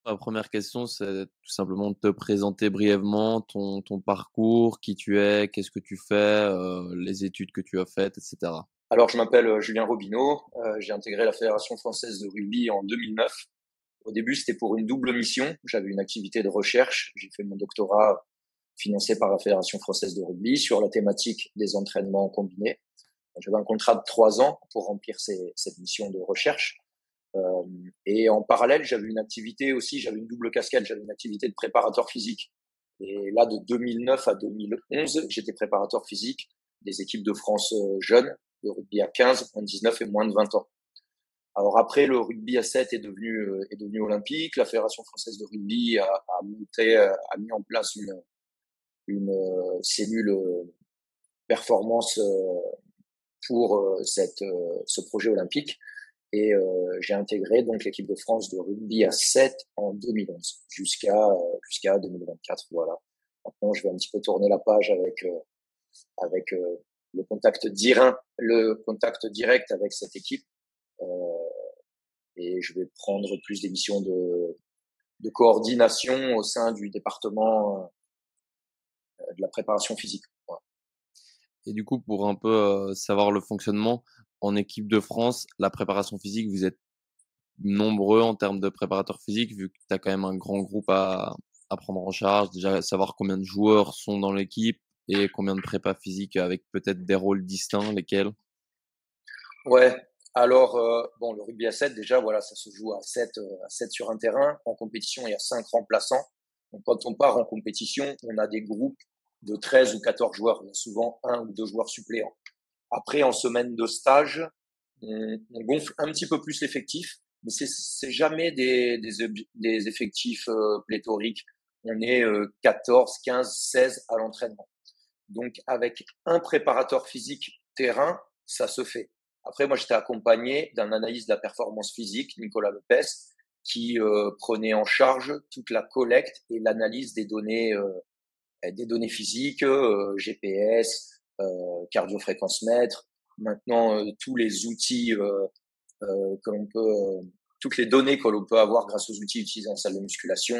La première question, c'est tout simplement de te présenter brièvement ton parcours, qui tu es, qu'est-ce que tu fais, les études que tu as faites, et cetera. Alors, je m'appelle Julien Robineau. J'ai intégré la Fédération française de rugby en 2009. Au début, c'était pour une double mission. J'avais une activité de recherche. J'ai fait mon doctorat financé par la Fédération française de rugby sur la thématique des entraînements combinés. J'avais un contrat de 3 ans pour remplir cette mission de recherche. Et en parallèle, j'avais une activité aussi, j'avais une double casquette. J'avais une activité de préparateur physique. Et là, de 2009 à 2011, j'étais préparateur physique des équipes de France jeunes, de rugby à 15, moins de 19 et moins de 20 ans. Alors après, le rugby à 7 est devenu olympique. La Fédération française de rugby a mis en place une cellule performance pour ce projet olympique. Et j'ai intégré donc l'équipe de France de rugby à 7 en 2011 jusqu'à 2024. Voilà. Maintenant, je vais un petit peu tourner la page avec le contact direct avec cette équipe. Et je vais prendre plus des missions de coordination au sein du département de la préparation physique. Voilà. Et du coup, pour un peu, savoir le fonctionnement, en équipe de France, la préparation physique, vous êtes nombreux en termes de préparateurs physiques, vu que tu as quand même un grand groupe à prendre en charge. Déjà, savoir combien de joueurs sont dans l'équipe et combien de prépa physiques avec peut-être des rôles distincts, lesquels? Ouais. Alors, bon, le rugby à 7, déjà, voilà, ça se joue à 7 sur un terrain. En compétition, il y a 5 remplaçants. Donc, quand on part en compétition, on a des groupes de 13 ou 14 joueurs. Il y a souvent un ou deux joueurs suppléants. Après, en semaine de stage, on gonfle un petit peu plus l'effectif, mais c'est jamais des effectifs pléthoriques. On est 14, 15, 16 à l'entraînement. Donc, avec un préparateur physique terrain, ça se fait. Après, moi, j'étais accompagné d'un analyste de la performance physique, Nicolas Lopez, qui prenait en charge toute la collecte et l'analyse des données physiques, GPS, cardiofréquence-mètre. Maintenant, tous les outils que l'on peut, toutes les données que l'on peut avoir grâce aux outils utilisés en salle de musculation,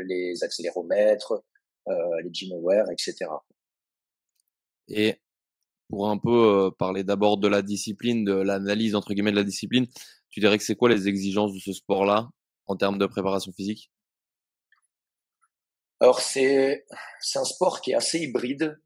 les accéléromètres, les GymAware, etc. Et pour un peu, parler d'abord de la discipline, de «l'analyse» entre guillemets de la discipline, tu dirais que c'est quoi les exigences de ce sport-là, en termes de préparation physique? Alors c'est un sport qui est assez hybride.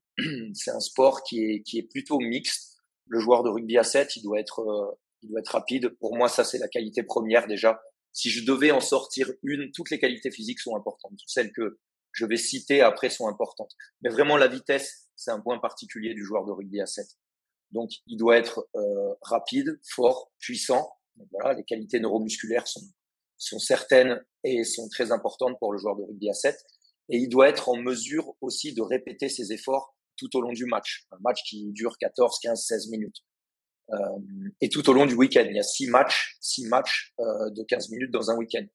C'est un sport qui est plutôt mixte. Le joueur de rugby à 7, il doit être rapide. Pour moi, ça c'est la qualité première déjà. Si je devais en sortir une, toutes les qualités physiques sont importantes. Toutes celles que je vais citer après sont importantes. Mais vraiment la vitesse, c'est un point particulier du joueur de rugby à 7. Donc il doit être rapide, fort, puissant. Donc, voilà, les qualités neuromusculaires sont certaines et sont très importantes pour le joueur de rugby à 7. Et il doit être en mesure aussi de répéter ses efforts tout au long du match. Un match qui dure 14, 15, 16 minutes. Et tout au long du week-end. Il y a 6 matchs de 15 minutes dans un week-end.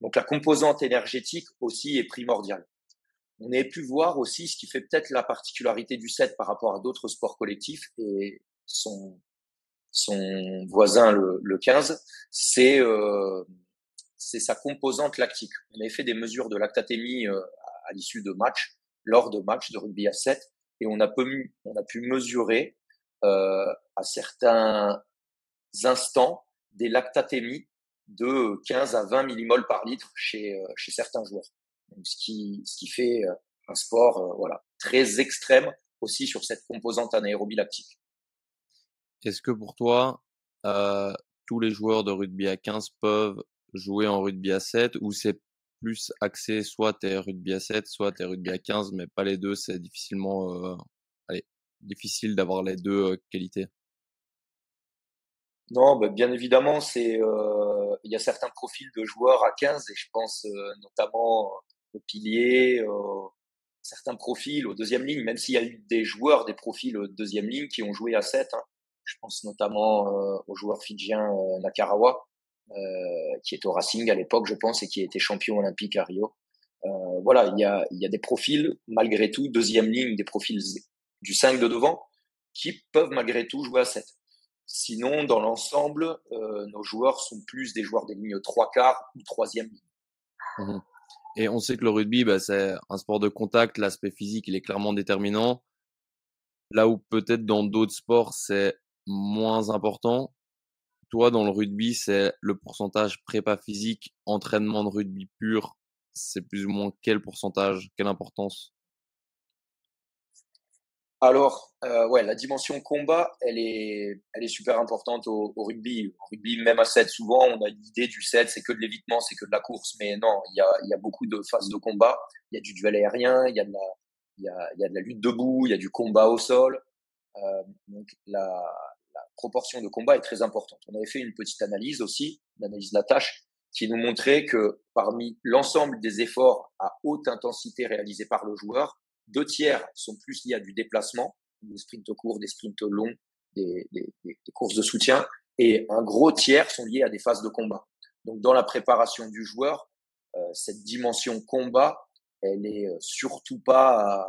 Donc la composante énergétique aussi est primordiale. On a pu voir aussi ce qui fait peut-être la particularité du 7 par rapport à d'autres sports collectifs et son voisin le 15, c'est sa composante lactique. On avait fait des mesures de lactatémie à l'issue de matchs, lors de matchs de rugby à 7, et on a pu mesurer à certains instants des lactatémies de 15 à 20 millimoles par litre chez certains joueurs. Donc, ce qui fait un sport voilà, très extrême aussi sur cette composante anaérobie lactique. Est-ce que pour toi, heu, tous les joueurs de rugby à 15 peuvent jouer en rugby à 7 ou c'est plus axé soit tu rugby à 7, soit tu rugby à 15, mais pas les 2, c'est difficilement, allez, difficile d'avoir les 2 qualités? Non, bah, bien évidemment, il y a certains profils de joueurs à 15 et je pense notamment au pilier, certains profils aux deuxième ligne, même s'il y a eu des joueurs, des profils deuxième ligne qui ont joué à 7. Hein. Je pense notamment au joueur fidjien Nakarawa, qui est au Racing à l'époque, je pense, et qui a été champion olympique à Rio. Voilà, il y a des profils, malgré tout, deuxième ligne, des profils du 5 de devant, qui peuvent malgré tout jouer à 7. Sinon, dans l'ensemble, nos joueurs sont plus des joueurs des lignes trois quarts ou troisième ligne. Mmh. Et on sait que le rugby, bah, c'est un sport de contact, l'aspect physique, il est clairement déterminant. Là où peut-être dans d'autres sports, c'est moins important. Toi, dans le rugby, c'est le pourcentage prépa physique, entraînement de rugby pur, c'est plus ou moins quel pourcentage? Quelle importance? Alors, ouais, la dimension combat, elle est super importante au rugby. Au rugby, même à 7, souvent, on a l'idée du 7, c'est que de l'évitement, c'est que de la course. Mais non, il y a beaucoup de phases de combat. Il y a du duel aérien, il y a de la lutte debout, il y a du combat au sol. Donc la proportion de combat est très importante. On avait fait une petite analyse aussi, l'analyse de la tâche, qui nous montrait que parmi l'ensemble des efforts à haute intensité réalisés par le joueur, 2 tiers sont plus liés à du déplacement, des sprints courts, des sprints longs, des courses de soutien, et un gros tiers sont liés à des phases de combat. Donc dans la préparation du joueur, cette dimension combat, elle est surtout pas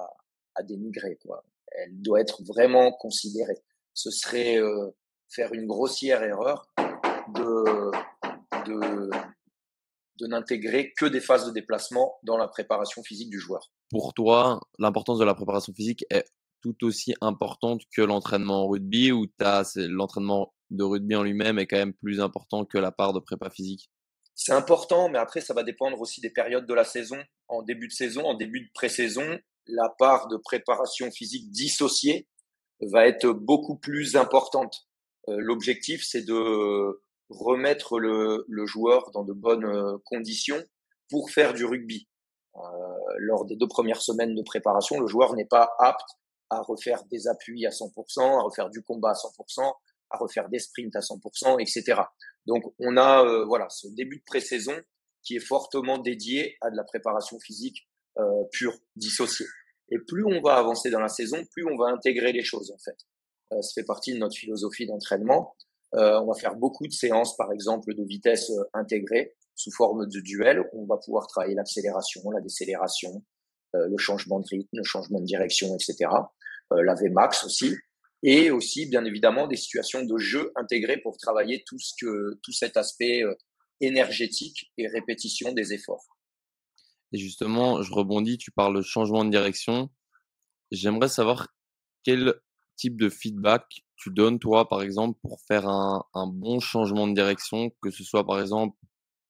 à dénigrer, quoi. Elle doit être vraiment considérée. Ce serait faire une grossière erreur de, de, de n'intégrer que des phases de déplacement dans la préparation physique du joueur. Pour toi, l'importance de la préparation physique est tout aussi importante que l'entraînement en rugby ou l'entraînement de rugby en lui-même est quand même plus important que la part de prépa physique? C'est important, mais après, ça va dépendre aussi des périodes de la saison. En début de saison, en début de pré-saison, la part de préparation physique dissociée va être beaucoup plus importante. L'objectif, c'est de remettre le joueur dans de bonnes conditions pour faire du rugby. Lors des 2 premières semaines de préparation, le joueur n'est pas apte à refaire des appuis à 100%, à refaire du combat à 100%, à refaire des sprints à 100%, etc. Donc, on a voilà ce début de pré-saison qui est fortement dédié à de la préparation physique pure, dissociée. Et plus on va avancer dans la saison, plus on va intégrer les choses en fait. Ça fait partie de notre philosophie d'entraînement. On va faire beaucoup de séances, par exemple, de vitesse intégrée sous forme de duel. On va pouvoir travailler l'accélération, la décélération, le changement de rythme, le changement de direction, etc. La Vmax aussi. Et aussi, bien évidemment, des situations de jeu intégrées pour travailler tout cet aspect énergétique et répétition des efforts. Et justement, je rebondis, tu parles de changement de direction. J'aimerais savoir quel type de feedback tu donnes, toi, par exemple, pour faire un bon changement de direction, que ce soit, par exemple,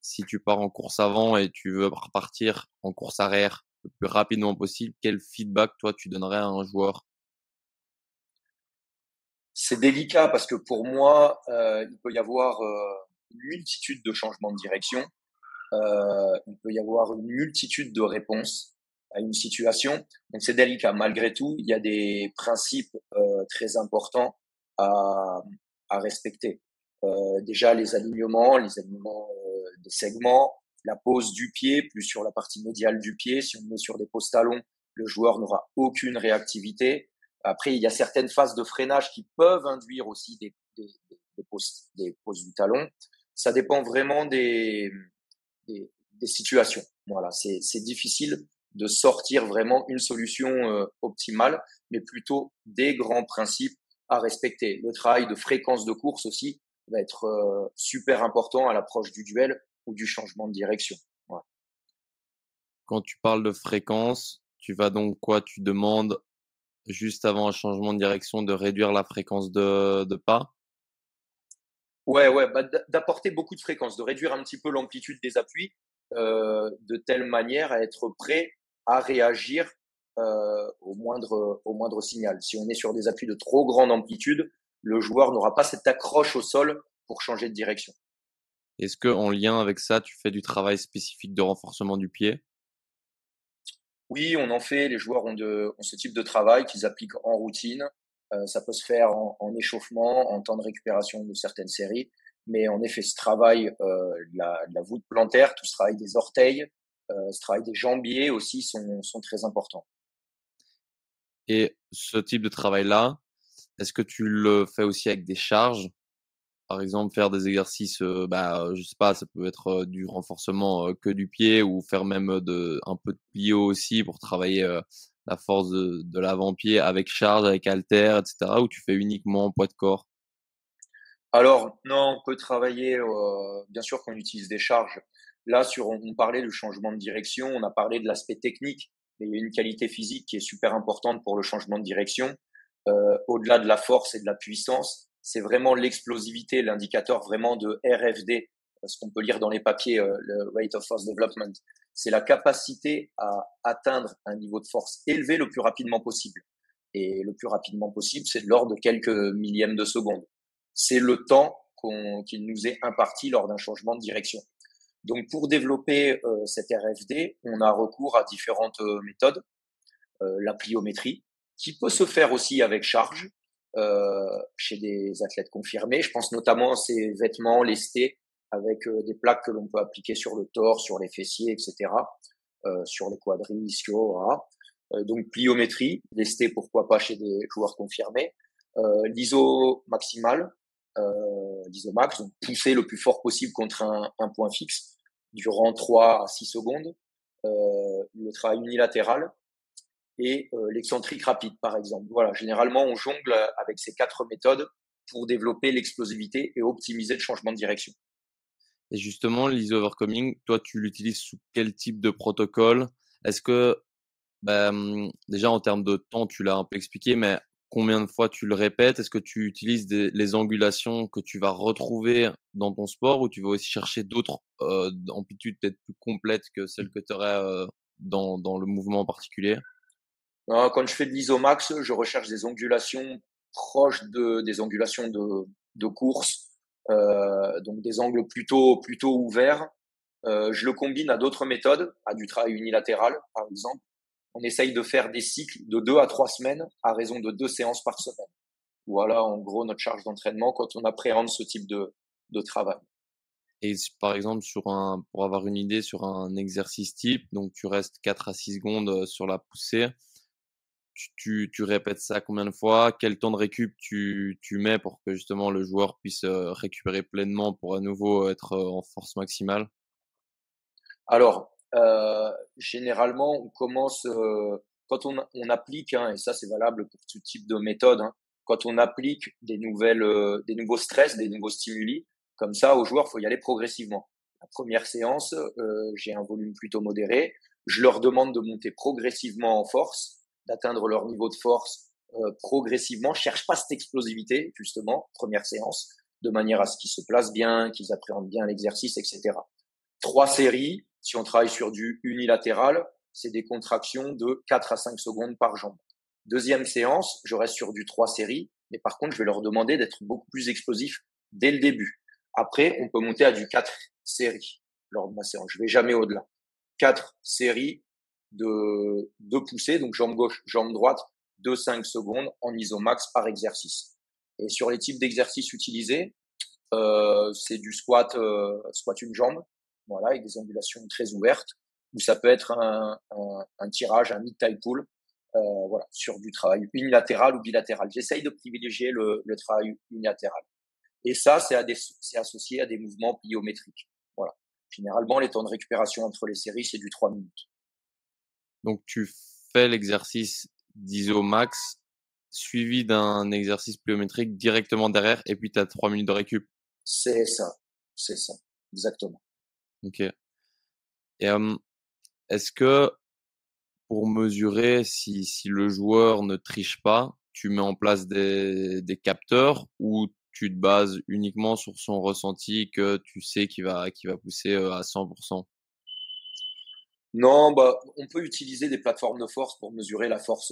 si tu pars en course avant et tu veux repartir en course arrière le plus rapidement possible, quel feedback, toi, tu donnerais à un joueur? C'est délicat parce que pour moi, il peut y avoir une multitude de changements de direction. Il peut y avoir une multitude de réponses à une situation. Donc c'est délicat. Malgré tout, il y a des principes très importants à, à respecter. Déjà les alignements des segments, la pose du pied, plus sur la partie médiale du pied. Si on est sur des poses talons, le joueur n'aura aucune réactivité. Après, il y a certaines phases de freinage qui peuvent induire aussi des poses du talon. Ça dépend vraiment des situations. Voilà, c'est difficile de sortir vraiment une solution optimale, mais plutôt des grands principes à respecter. Le travail de fréquence de course aussi va être super important à l'approche du duel ou du changement de direction. Voilà. Quand tu parles de fréquence, tu vas donc quoi? Tu demandes juste avant un changement de direction de réduire la fréquence de pas? Ouais, ouais, bah, d'apporter beaucoup de fréquences, de réduire un petit peu l'amplitude des appuis, de telle manière à être prêt à réagir au moindre signal. Si on est sur des appuis de trop grande amplitude, le joueur n'aura pas cette accroche au sol pour changer de direction. Est-ce que en lien avec ça, tu fais du travail spécifique de renforcement du pied? Oui, on en fait, les joueurs ont ce type de travail qu'ils appliquent en routine. Ça peut se faire en échauffement, en temps de récupération de certaines séries. Mais en effet, ce travail de la voûte plantaire, tout ce travail des orteils, ce travail des jambiers aussi sont très importants. Et ce type de travail-là, est-ce que tu le fais aussi avec des charges? Par exemple, faire des exercices, je sais pas, ça peut être, du renforcement, que du pied ou faire même, un peu de plio aussi pour travailler, la force de l'avant-pied avec charge, avec haltères et cetera, ou tu fais uniquement poids de corps? Alors non, on peut travailler, bien sûr qu'on utilise des charges, Là, on parlait de changement de direction, on a parlé de l'aspect technique, mais il y a une qualité physique qui est super importante pour le changement de direction. Au-delà de la force et de la puissance, c'est vraiment l'explosivité, l'indicateur vraiment de RFD, ce qu'on peut lire dans les papiers, le Rate of Force Development. C'est la capacité à atteindre un niveau de force élevé le plus rapidement possible. Et le plus rapidement possible, c'est de l'ordre de quelques millièmes de seconde. C'est le temps qu'il nous est imparti lors d'un changement de direction. Donc, pour développer cette RFD, on a recours à différentes méthodes. La pliométrie, qui peut se faire aussi avec charge chez des athlètes confirmés. Je pense notamment à ces vêtements lestés avec des plaques que l'on peut appliquer sur le torse, sur les fessiers, etc., sur les quadris, ischios, voilà. Donc pliométrie, lesté pourquoi pas chez des joueurs confirmés. L'ISO maximal, l'ISO max, donc pousser le plus fort possible contre un point fixe durant 3 à 6 secondes. Le travail unilatéral et l'excentrique rapide, par exemple. Voilà, généralement, on jongle avec ces 4 méthodes pour développer l'explosivité et optimiser le changement de direction. Et justement, l'ease-overcoming, toi, tu l'utilises sous quel type de protocole? Est-ce que, déjà en termes de temps, tu l'as un peu expliqué, mais combien de fois tu le répètes? Est-ce que tu utilises les angulations que tu vas retrouver dans ton sport ou tu vas aussi chercher d'autres amplitudes peut-être plus complètes que celles que tu aurais dans le mouvement en particulier? Quand je fais de l'isomax, je recherche des angulations proches des angulations de course, donc des angles plutôt ouverts. Je le combine à d'autres méthodes, à du travail unilatéral, par exemple. On essaye de faire des cycles de 2 à 3 semaines à raison de 2 séances par semaine. Voilà, en gros, notre charge d'entraînement quand on appréhende ce type de travail. Et par exemple, pour avoir une idée sur un exercice type, donc tu restes 4 à 6 secondes sur la poussée. Tu répètes ça combien de fois? Quel temps de récup tu mets pour que justement le joueur puisse récupérer pleinement pour à nouveau être en force maximale? Alors, généralement, on commence quand on applique, hein, et ça c'est valable pour tout type de méthode, hein, quand on applique des nouveaux stress, des nouveaux stimuli, comme ça aux joueurs, faut y aller progressivement. La première séance, j'ai un volume plutôt modéré. Je leur demande de monter progressivement en force, d'atteindre leur niveau de force progressivement. Je cherche pas cette explosivité justement, première séance, de manière à ce qu'ils se placent bien, qu'ils appréhendent bien l'exercice, etc. 3 séries, si on travaille sur du unilatéral, c'est des contractions de 4 à 5 secondes par jambe. Deuxième séance, je reste sur du 3 séries, mais par contre, je vais leur demander d'être beaucoup plus explosifs dès le début. Après, on peut monter à du 4 séries lors de ma séance. Je vais jamais au-delà. 4 séries de poussées, donc jambe gauche, jambe droite, de 5 secondes en isomax par exercice. Et sur les types d'exercices utilisés, c'est du squat une jambe, voilà, avec des angulations très ouvertes, ou ça peut être un tirage, un mid-thigh pull, voilà, sur du travail unilatéral ou bilatéral. J'essaye de privilégier le travail unilatéral. Et ça, c'est associé à des mouvements pliométriques. Voilà. Généralement, les temps de récupération entre les séries, c'est du 3 minutes. Donc tu fais l'exercice d'iso max suivi d'un exercice pliométrique directement derrière et puis tu as 3 minutes de récup? C'est ça, c'est ça, exactement. OK. Et est-ce que pour mesurer si le joueur ne triche pas, tu mets en place des capteurs ou tu te bases uniquement sur son ressenti que tu sais qu'il va pousser, à 100? Non, bah, on peut utiliser des plateformes de force pour mesurer la force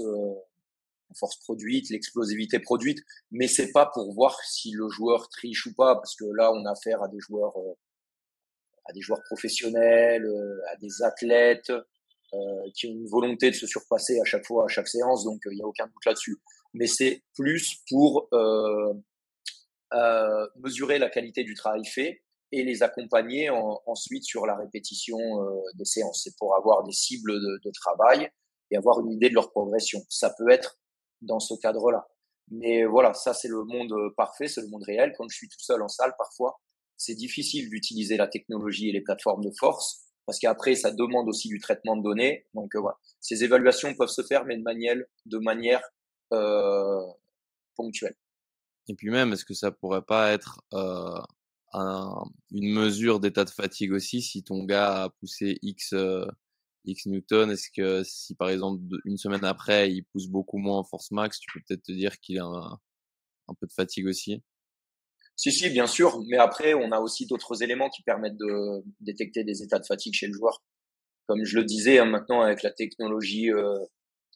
produite, l'explosivité produite, mais c'est pas pour voir si le joueur triche ou pas, parce que là, on a affaire à des joueurs professionnels, à des athlètes qui ont une volonté de se surpasser à chaque fois, à chaque séance, donc il n'y a aucun doute là-dessus. Mais c'est plus pour mesurer la qualité du travail fait et les accompagner ensuite sur la répétition des séances. C'est pour avoir des cibles de travail et avoir une idée de leur progression. Ça peut être dans ce cadre-là. Mais voilà, ça c'est le monde parfait, c'est le monde réel. Quand je suis tout seul en salle, parfois, c'est difficile d'utiliser la technologie et les plateformes de force parce qu'après, ça demande aussi du traitement de données. Donc voilà, ces évaluations peuvent se faire, mais de manière euh, ponctuelle. Et puis même, est-ce que ça pourrait pas être, une mesure d'état de fatigue aussi. Si ton gars a poussé X newtons, est-ce que si par exemple une semaine après il pousse beaucoup moins en force max, tu peux peut-être te dire qu'il a un peu de fatigue aussi? Si, si, bien sûr, mais après, on a aussi d'autres éléments qui permettent de détecter des états de fatigue chez le joueur. Comme je le disais, hein, maintenant avec la technologie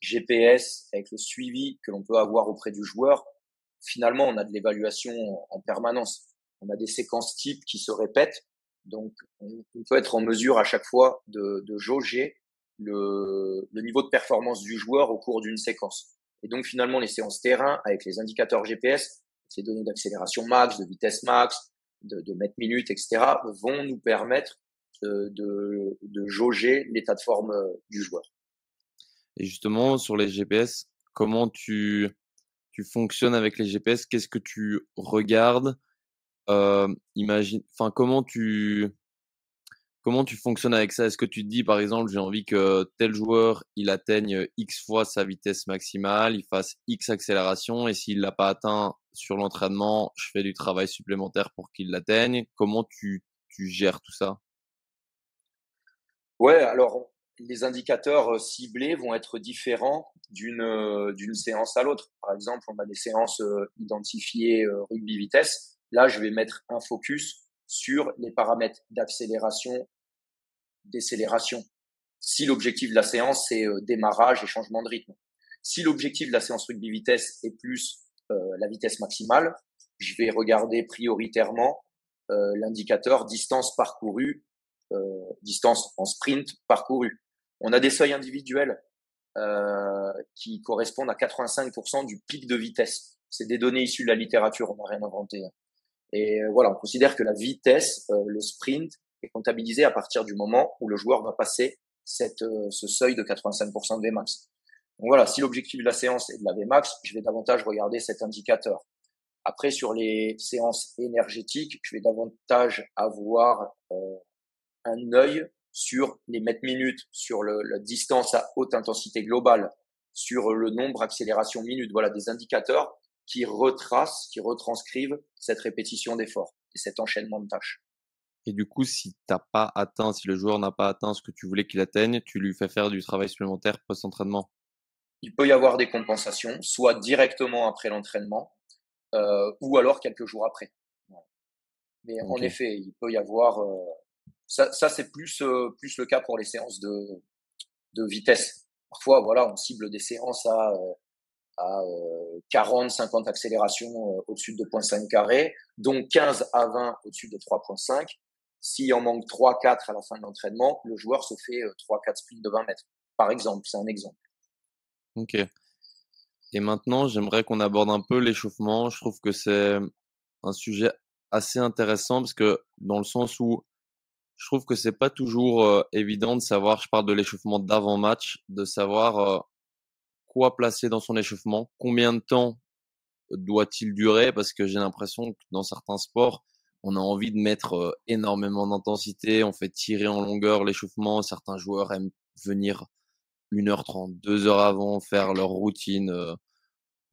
GPS, avec le suivi que l'on peut avoir auprès du joueur, finalement, on a de l'évaluation en permanence. On a des séquences types qui se répètent, donc on peut être en mesure à chaque fois de jauger le niveau de performance du joueur au cours d'une séquence. Et donc finalement, les séances terrain avec les indicateurs GPS, les données d'accélération max, de vitesse max, de mètres minutes, etc., vont nous permettre de jauger l'état de forme du joueur. Et justement sur les GPS, comment tu fonctionnes avec les GPS? Qu'est-ce que tu regardes? Imagine enfin comment tu fonctionnes avec ça? Est-ce que tu te dis, par exemple: «J'ai envie que tel joueur, il atteigne X fois sa vitesse maximale, il fasse X accélération et s'il l'a pas atteint sur l'entraînement, je fais du travail supplémentaire pour qu'il l'atteigne». Comment tu gères tout ça? Ouais, alors les indicateurs ciblés vont être différents d'une séance à l'autre. Par exemple, on a des séances identifiées rugby vitesse. Là, je vais mettre un focus sur les paramètres d'accélération, décélération. Si l'objectif de la séance c'est démarrage et changement de rythme. Si l'objectif de la séance rugby vitesse est plus la vitesse maximale, je vais regarder prioritairement l'indicateur distance parcourue, distance en sprint parcourue. On a des seuils individuels qui correspondent à 85% du pic de vitesse. C'est des données issues de la littérature, on n'a rien inventé. Et voilà, on considère que la vitesse, le sprint, est comptabilisé à partir du moment où le joueur va passer ce seuil de 85% de Vmax. Donc voilà, si l'objectif de la séance est de la Vmax, je vais davantage regarder cet indicateur. Après, sur les séances énergétiques, je vais davantage avoir un œil sur les mètres minutes, sur la distance à haute intensité globale, sur le nombre accélération minute. Voilà, des indicateurs qui retracent, qui retranscrivent cette répétition d'efforts et cet enchaînement de tâches. Et du coup, si le joueur n'a pas atteint ce que tu voulais qu'il atteigne, tu lui fais faire du travail supplémentaire post-entraînement? Il peut y avoir des compensations, soit directement après l'entraînement, ou alors quelques jours après. Mais en OK. effet, il peut y avoir ça c'est plus le cas pour les séances de vitesse. Parfois, voilà, on cible des séances à 40-50 accélérations au-dessus de 2,5 carrés, dont 15 à 20 au-dessus de 3,5. S'il en manque 3-4 à la fin de l'entraînement, le joueur se fait 3-4 sprints de 20 mètres. Par exemple, c'est un exemple. OK. Et maintenant, j'aimerais qu'on aborde un peu l'échauffement. Je trouve que c'est un sujet assez intéressant parce que dans le sens où je trouve que c'est pas toujours, évident de savoir, je parle de l'échauffement d'avant-match, de savoir, quoi placer dans son échauffement, combien de temps doit-il durer? Parce que j'ai l'impression que dans certains sports, on a envie de mettre, énormément d'intensité, on fait tirer en longueur l'échauffement. Certains joueurs aiment venir 1h30, 2 heures avant, faire leur routine,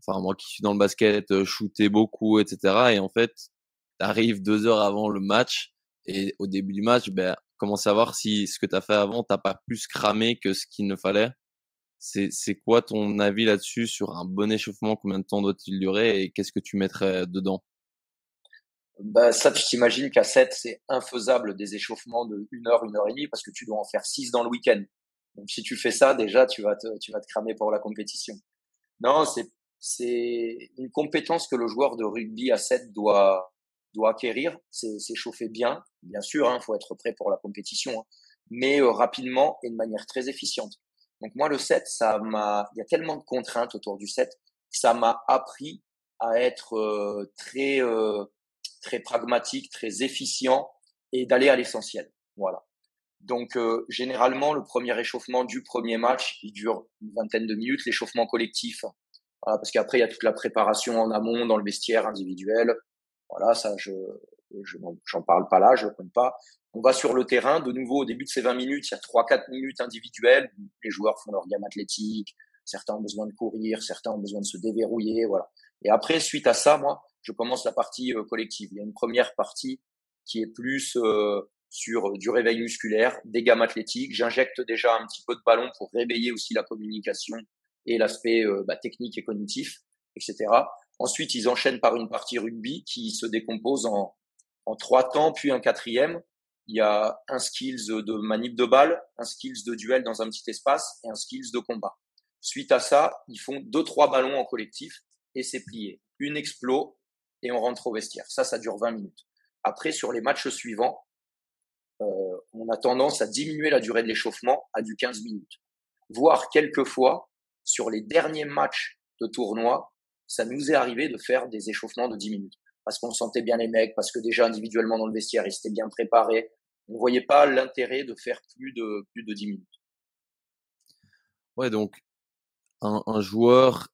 enfin moi qui suis dans le basket, shooter beaucoup et cetera et en fait, tu arrives 2 heures avant le match et au début du match, ben, comment savoir si ce que tu as fait avant, tu pas plus cramé que ce qu'il ne fallait? C'est quoi ton avis là-dessus sur un bon échauffement? Combien de temps doit-il durer et qu'est-ce que tu mettrais dedans? Bah, ça, tu t'imagines qu'à 7, c'est infaisable des échauffements de 1 heure et demie, parce que tu dois en faire 6 dans le week-end. Donc, si tu fais ça, déjà, tu vas te cramer pour la compétition. Non, c'est une compétence que le joueur de rugby à 7 doit acquérir. C'est s'échauffer bien. Bien sûr, hein, faut être prêt pour la compétition, hein, mais rapidement et de manière très efficiente. Donc moi, le 7, il y a tellement de contraintes autour du 7 que ça m'a appris à être très pragmatique, très efficient et d'aller à l'essentiel. Voilà. Donc généralement, le premier échauffement du premier match, il dure une vingtaine de minutes. L'échauffement collectif, voilà, parce qu'après il y a toute la préparation en amont dans le vestiaire individuel. Voilà, ça j'en parle pas là, je le compte pas. On va sur le terrain, de nouveau au début de ces 20 minutes, il y a 3-4 minutes individuelles. Les joueurs font leur gamme athlétique, certains ont besoin de courir, certains ont besoin de se déverrouiller, voilà. Et après, suite à ça, moi, je commence la partie collective. Il y a une première partie qui est plus sur du réveil musculaire, des gammes athlétiques. J'injecte déjà un petit peu de ballon pour réveiller aussi la communication et l'aspect technique et cognitif, etc. Ensuite, ils enchaînent par une partie rugby qui se décompose en 3 temps, puis un quatrième. Il y a un skills de manip de balle, un skills de duel dans un petit espace et un skills de combat. Suite à ça, ils font 2-3 ballons en collectif et c'est plié. Une explo et on rentre au vestiaire. Ça dure 20 minutes. Après, sur les matchs suivants, on a tendance à diminuer la durée de l'échauffement à du 15 minutes. Voire quelquefois, sur les derniers matchs de tournoi, ça nous est arrivé de faire des échauffements de 10 minutes. Parce qu'on sentait bien les mecs, parce que déjà individuellement dans le vestiaire, ils s'étaient bien préparés. On ne voyait pas l'intérêt de faire plus de 10 minutes. Ouais, donc un joueur,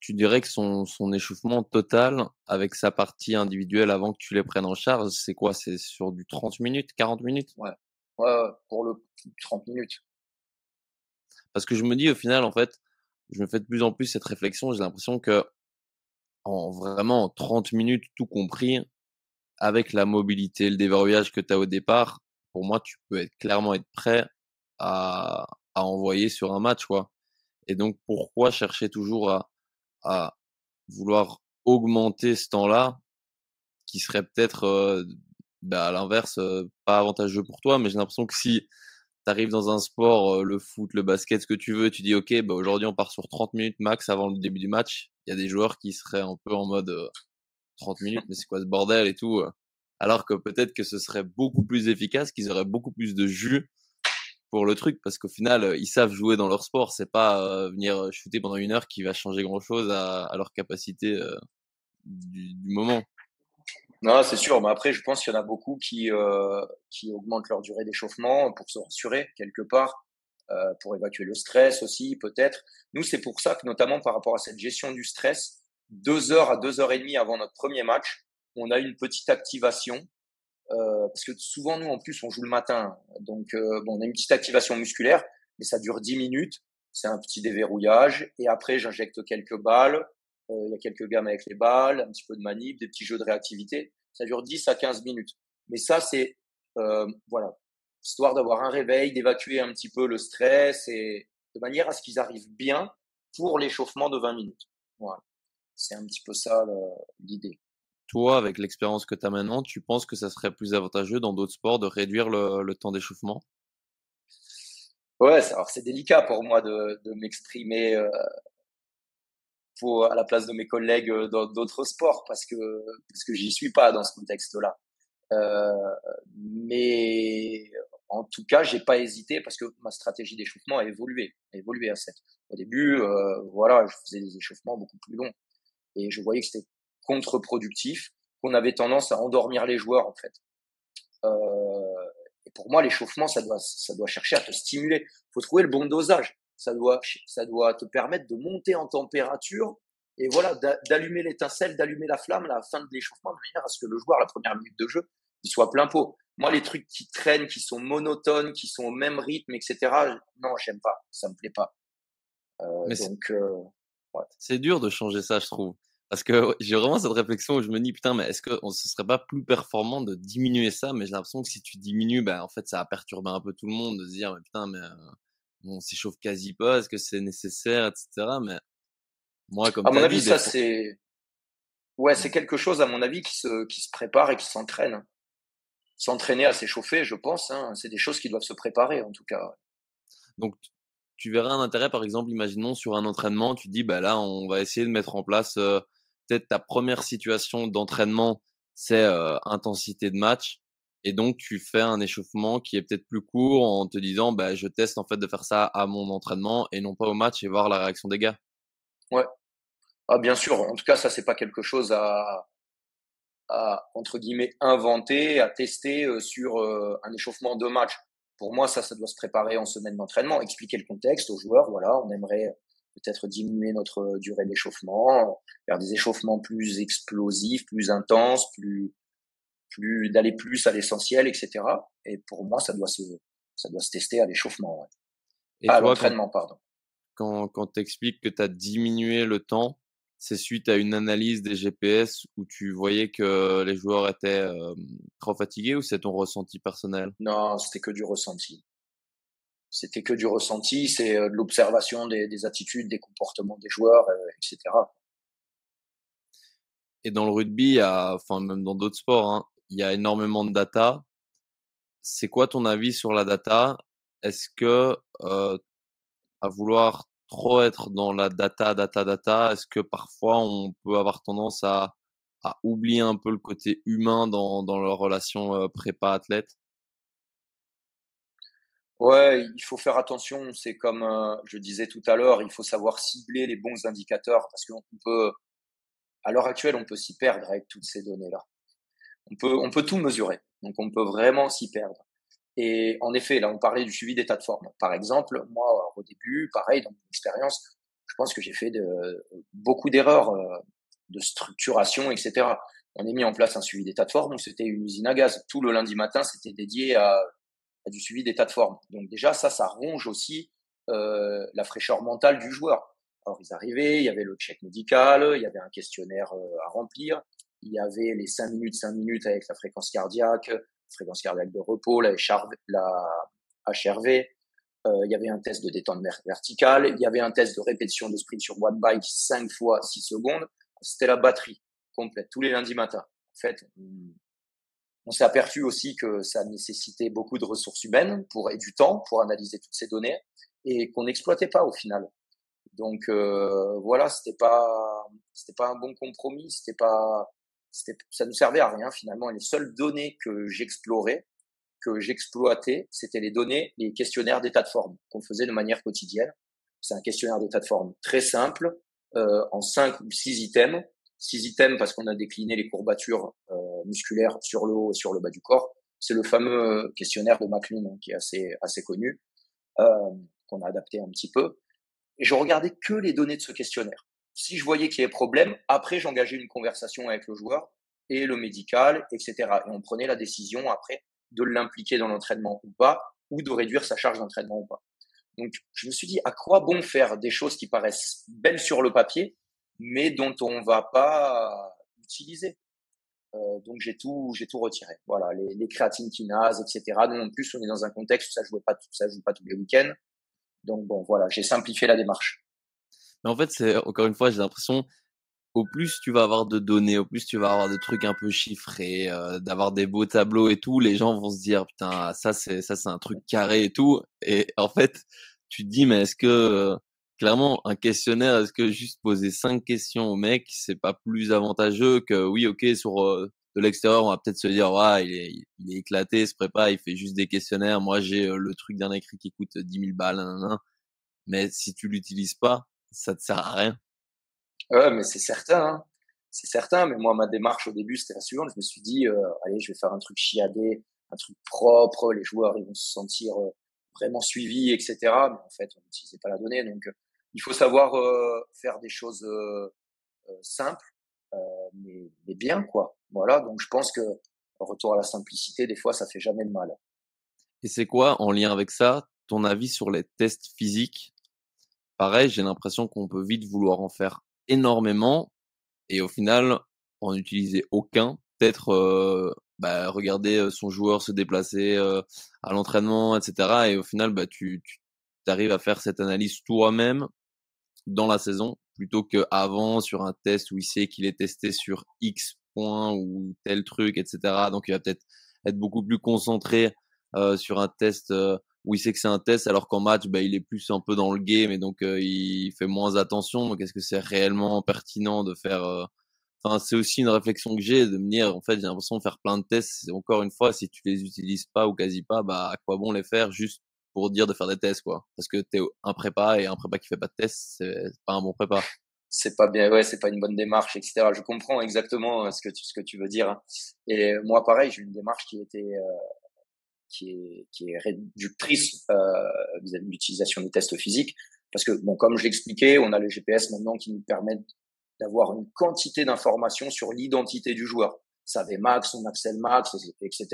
tu dirais que son échauffement total avec sa partie individuelle avant que tu les prennes en charge, c'est quoi? C'est sur du 30 minutes, 40 minutes? Ouais. Ouais, pour le 30 minutes. Parce que je me dis au final, en fait, je me fais de plus en plus cette réflexion, j'ai l'impression que en vraiment 30 minutes tout compris, avec la mobilité, le déverrouillage que tu as au départ, pour moi, tu peux clairement être prêt à envoyer sur un match, quoi. Et donc pourquoi chercher toujours à vouloir augmenter ce temps-là, qui serait peut-être, à l'inverse, pas avantageux pour toi, mais j'ai l'impression que si tu arrives dans un sport, le foot, le basket, ce que tu veux, tu dis: «OK, aujourd'hui on part sur 30 minutes max avant le début du match». Il y a des joueurs qui seraient un peu en mode, 30 minutes, mais c'est quoi ce bordel et tout, alors que peut-être que ce serait beaucoup plus efficace, qu'ils auraient beaucoup plus de jus pour le truc parce qu'au final, ils savent jouer dans leur sport. C'est pas, venir, shooter pendant 1 heure qui va changer grand chose à leur capacité, du moment. Non, c'est sûr. Mais après, je pense qu'il y en a beaucoup qui augmentent leur durée d'échauffement pour se rassurer quelque part, pour évacuer le stress aussi, peut-être. Nous, c'est pour ça que, notamment par rapport à cette gestion du stress, 2 heures à 2 heures et demie avant notre premier match, on a une petite activation. Parce que souvent, nous, en plus, on joue le matin. Donc, on a une petite activation musculaire, mais ça dure 10 minutes. C'est un petit déverrouillage. Et après, j'injecte quelques balles. Il y a quelques gammes avec les balles, un petit peu de manip, des petits jeux de réactivité. Ça dure 10 à 15 minutes. Mais ça, c'est, voilà, histoire d'avoir un réveil, d'évacuer un petit peu le stress et de manière à ce qu'ils arrivent bien pour l'échauffement de 20 minutes. Voilà. C'est un petit peu ça l'idée. Toi, avec l'expérience que tu as maintenant, tu penses que ça serait plus avantageux dans d'autres sports de réduire le temps d'échauffement? Ouais, alors c'est délicat pour moi de m'exprimer à la place de mes collègues dans d'autres sports parce que j'y suis pas dans ce contexte-là. Euh, mais en tout cas, j'ai pas hésité parce que ma stratégie d'échauffement a évolué à 7. Au début, voilà, je faisais des échauffements beaucoup plus longs et je voyais que c'était contre-productif, qu'on avait tendance à endormir les joueurs en fait. Et pour moi, l'échauffement, ça doit chercher à te stimuler. Il faut trouver le bon dosage. Ça doit te permettre de monter en température et voilà, d'allumer l'étincelle, d'allumer la flamme à la fin de l'échauffement de manière à ce que le joueur, la première minute de jeu, il soit plein pot. Moi, les trucs qui traînent, qui sont monotones, qui sont au même rythme, etc., non, j'aime pas. Ça me plaît pas. Mais Donc, ouais. c'est dur de changer ça, je trouve. Parce que ouais, j'ai vraiment cette réflexion où je me dis: «Putain, mais est-ce que ce serait pas plus performant de diminuer ça?» mais j'ai l'impression que si tu diminues, en fait, ça va perturber un peu tout le monde de se dire: «Mais putain, on s'échauffe quasi pas, est-ce que c'est nécessaire?» et cetera. Mais moi, comme À tu mon as avis, dit, des ça, fois c'est mmh, quelque chose, à mon avis, qui se prépare et qui s'entraîne. S'entraîner à s'échauffer, je pense, hein, c'est des choses qui doivent se préparer en tout cas. donc tu verrais un intérêt, par exemple, imaginons sur un entraînement, tu te dis: «Bah, là, on va essayer de mettre en place, peut-être ta première situation d'entraînement, c'est, intensité de match» et donc tu fais un échauffement qui est peut-être plus court en te disant: «Bah, je teste, en fait, de faire ça à mon entraînement et non pas au match» et voir la réaction des gars. Ouais. Ah bien sûr, en tout cas, ça, c'est pas quelque chose à entre guillemets «inventer», à tester, sur, un échauffement de match. Pour moi, ça doit se préparer en semaine d'entraînement, expliquer le contexte aux joueurs, voilà, on aimerait peut-être diminuer notre durée d'échauffement, faire des échauffements plus explosifs, plus intenses, d'aller plus à l'essentiel et cetera et pour moi, ça doit se tester à l'échauffement, ouais. Et À toi, quand l'entraînement, pardon. quand quand tu expliques que tu as diminué le temps, c'est suite à une analyse des GPS où tu voyais que les joueurs étaient, trop fatigués ou c'est ton ressenti personnel? Non, c'était que du ressenti. C'était que du ressenti, c'est, de l'observation des attitudes, des comportements des joueurs, et cetera. Et dans le rugby, il y a enfin même dans d'autres sports, hein, il y a énormément de data. C'est quoi ton avis sur la data? Est-ce que, à vouloir trop être dans la data, est-ce que parfois on peut avoir tendance à oublier un peu le côté humain dans leur relation, prépa-athlète? Ouais, il faut faire attention, c'est comme, je disais tout à l'heure, il faut savoir cibler les bons indicateurs parce qu'on peut à l'heure actuelle, on peut s'y perdre avec toutes ces données-là. On peut tout mesurer, donc on peut vraiment s'y perdre. Et en effet, là, on parlait du suivi d'état de forme. Par exemple, moi, au début, pareil, dans mon expérience, je pense que j'ai fait beaucoup d'erreurs de structuration, etc. On a mis en place un suivi d'état de forme où c'était une usine à gaz. Tout le lundi matin, c'était dédié à du suivi d'état de forme. Donc déjà, ça ronge aussi la fraîcheur mentale du joueur. Alors ils arrivaient, il y avait le check médical, il y avait un questionnaire à remplir, il y avait les 5 minutes avec la fréquence cardiaque de repos, la HRV, il y avait un test de détente verticale, il y avait un test de répétition de sprint sur one bike 5 fois 6 secondes. C'était la batterie complète, tous les lundis matins. En fait, on s'est aperçu aussi que ça nécessitait beaucoup de ressources humaines et du temps pour analyser toutes ces données et qu'on n'exploitait pas au final. Donc voilà, c'était pas un bon compromis, ça nous servait à rien finalement. Et les seules données que j'explorais, que j'exploitais, c'était les questionnaires d'état de forme qu'on faisait de manière quotidienne. C'est un questionnaire d'état de forme très simple, en 5 ou 6 items. 6 items parce qu'on a décliné les courbatures musculaires sur le haut et sur le bas du corps. C'est le fameux questionnaire de McLean, hein, qui est assez connu, euh, qu'on a adapté un petit peu. Et je regardais que les données de ce questionnaire. Si je voyais qu'il y avait problème, après j'engageais une conversation avec le joueur et le médical, etc. Et on prenait la décision après de l'impliquer dans l'entraînement ou pas, ou de réduire sa charge d'entraînement ou pas. Donc je me suis dit, à quoi bon faire des choses qui paraissent belles sur le papier, mais dont on va pas utiliser. Donc j'ai tout retiré. Voilà, les créatines kinases, etc. Nous en plus on est dans un contexte où ça joue pas tous les week-ends. Donc bon voilà, j'ai simplifié la démarche. Mais en fait, c'est encore une fois, j'ai l'impression, au plus tu vas avoir de données, au plus tu vas avoir de trucs un peu chiffrés, d'avoir des beaux tableaux et tout, les gens vont se dire: «Putain, ça c'est un truc carré et tout» et en fait, tu te dis: «Mais est-ce que, clairement un questionnaire, est-ce que juste poser 5 questions au mec, c'est pas plus avantageux que oui, OK, sur, de l'extérieur, on va peut-être se dire: «Ouais, il est éclaté, ce prépa, il fait juste des questionnaires. Moi, j'ai, le truc d'un écrit qui coûte 10 000 balles, nin mais si tu l'utilises pas, ça te sert à rien. Ouais, mais c'est certain, hein. C'est certain, mais moi, ma démarche au début, c'était la suivante. Je me suis dit, allez, je vais faire un truc chiadé, un truc propre, les joueurs, ils vont se sentir vraiment suivis, etc. Mais en fait, on n'utilisait pas la donnée. Donc, il faut savoir faire des choses simples, mais bien, quoi. Voilà, donc je pense que retour à la simplicité, des fois, ça fait jamais de mal. Et c'est quoi, en lien avec ça, ton avis sur les tests physiques? Pareil, j'ai l'impression qu'on peut vite vouloir en faire énormément et au final, en utiliser aucun. Peut-être, regarder, son joueur se déplacer, à l'entraînement et cetera et au final, tu arrives à faire cette analyse toi-même dans la saison, plutôt qu'avant sur un test où il sait qu'il est testé sur X points ou tel truc et cetera. Donc il va peut-être être beaucoup plus concentré, sur un test, où il sait que c'est un test alors qu'en match, il est plus un peu dans le game et donc il fait moins attention. Donc est-ce que c'est réellement pertinent de faire, enfin, c'est aussi une réflexion que j'ai de me dire, en fait, j'ai l'impression de faire plein de tests. Encore une fois, si tu les utilises pas ou quasi pas, à quoi bon les faire juste pour dire de faire des tests, quoi. Parce que t'es un prépa et un prépa qui fait pas de tests, c'est pas un bon prépa. C'est pas bien, ouais, c'est pas une bonne démarche, etc. Je comprends exactement ce que tu veux dire, hein. Et moi, pareil, j'ai une démarche qui est réductrice vis-à-vis de l'utilisation des tests physiques. Parce que, bon, comme je l'expliquais, on a le GPS maintenant qui nous permet d'avoir une quantité d'informations sur l'identité du joueur. Sa Vmax, son Axel Max, etc.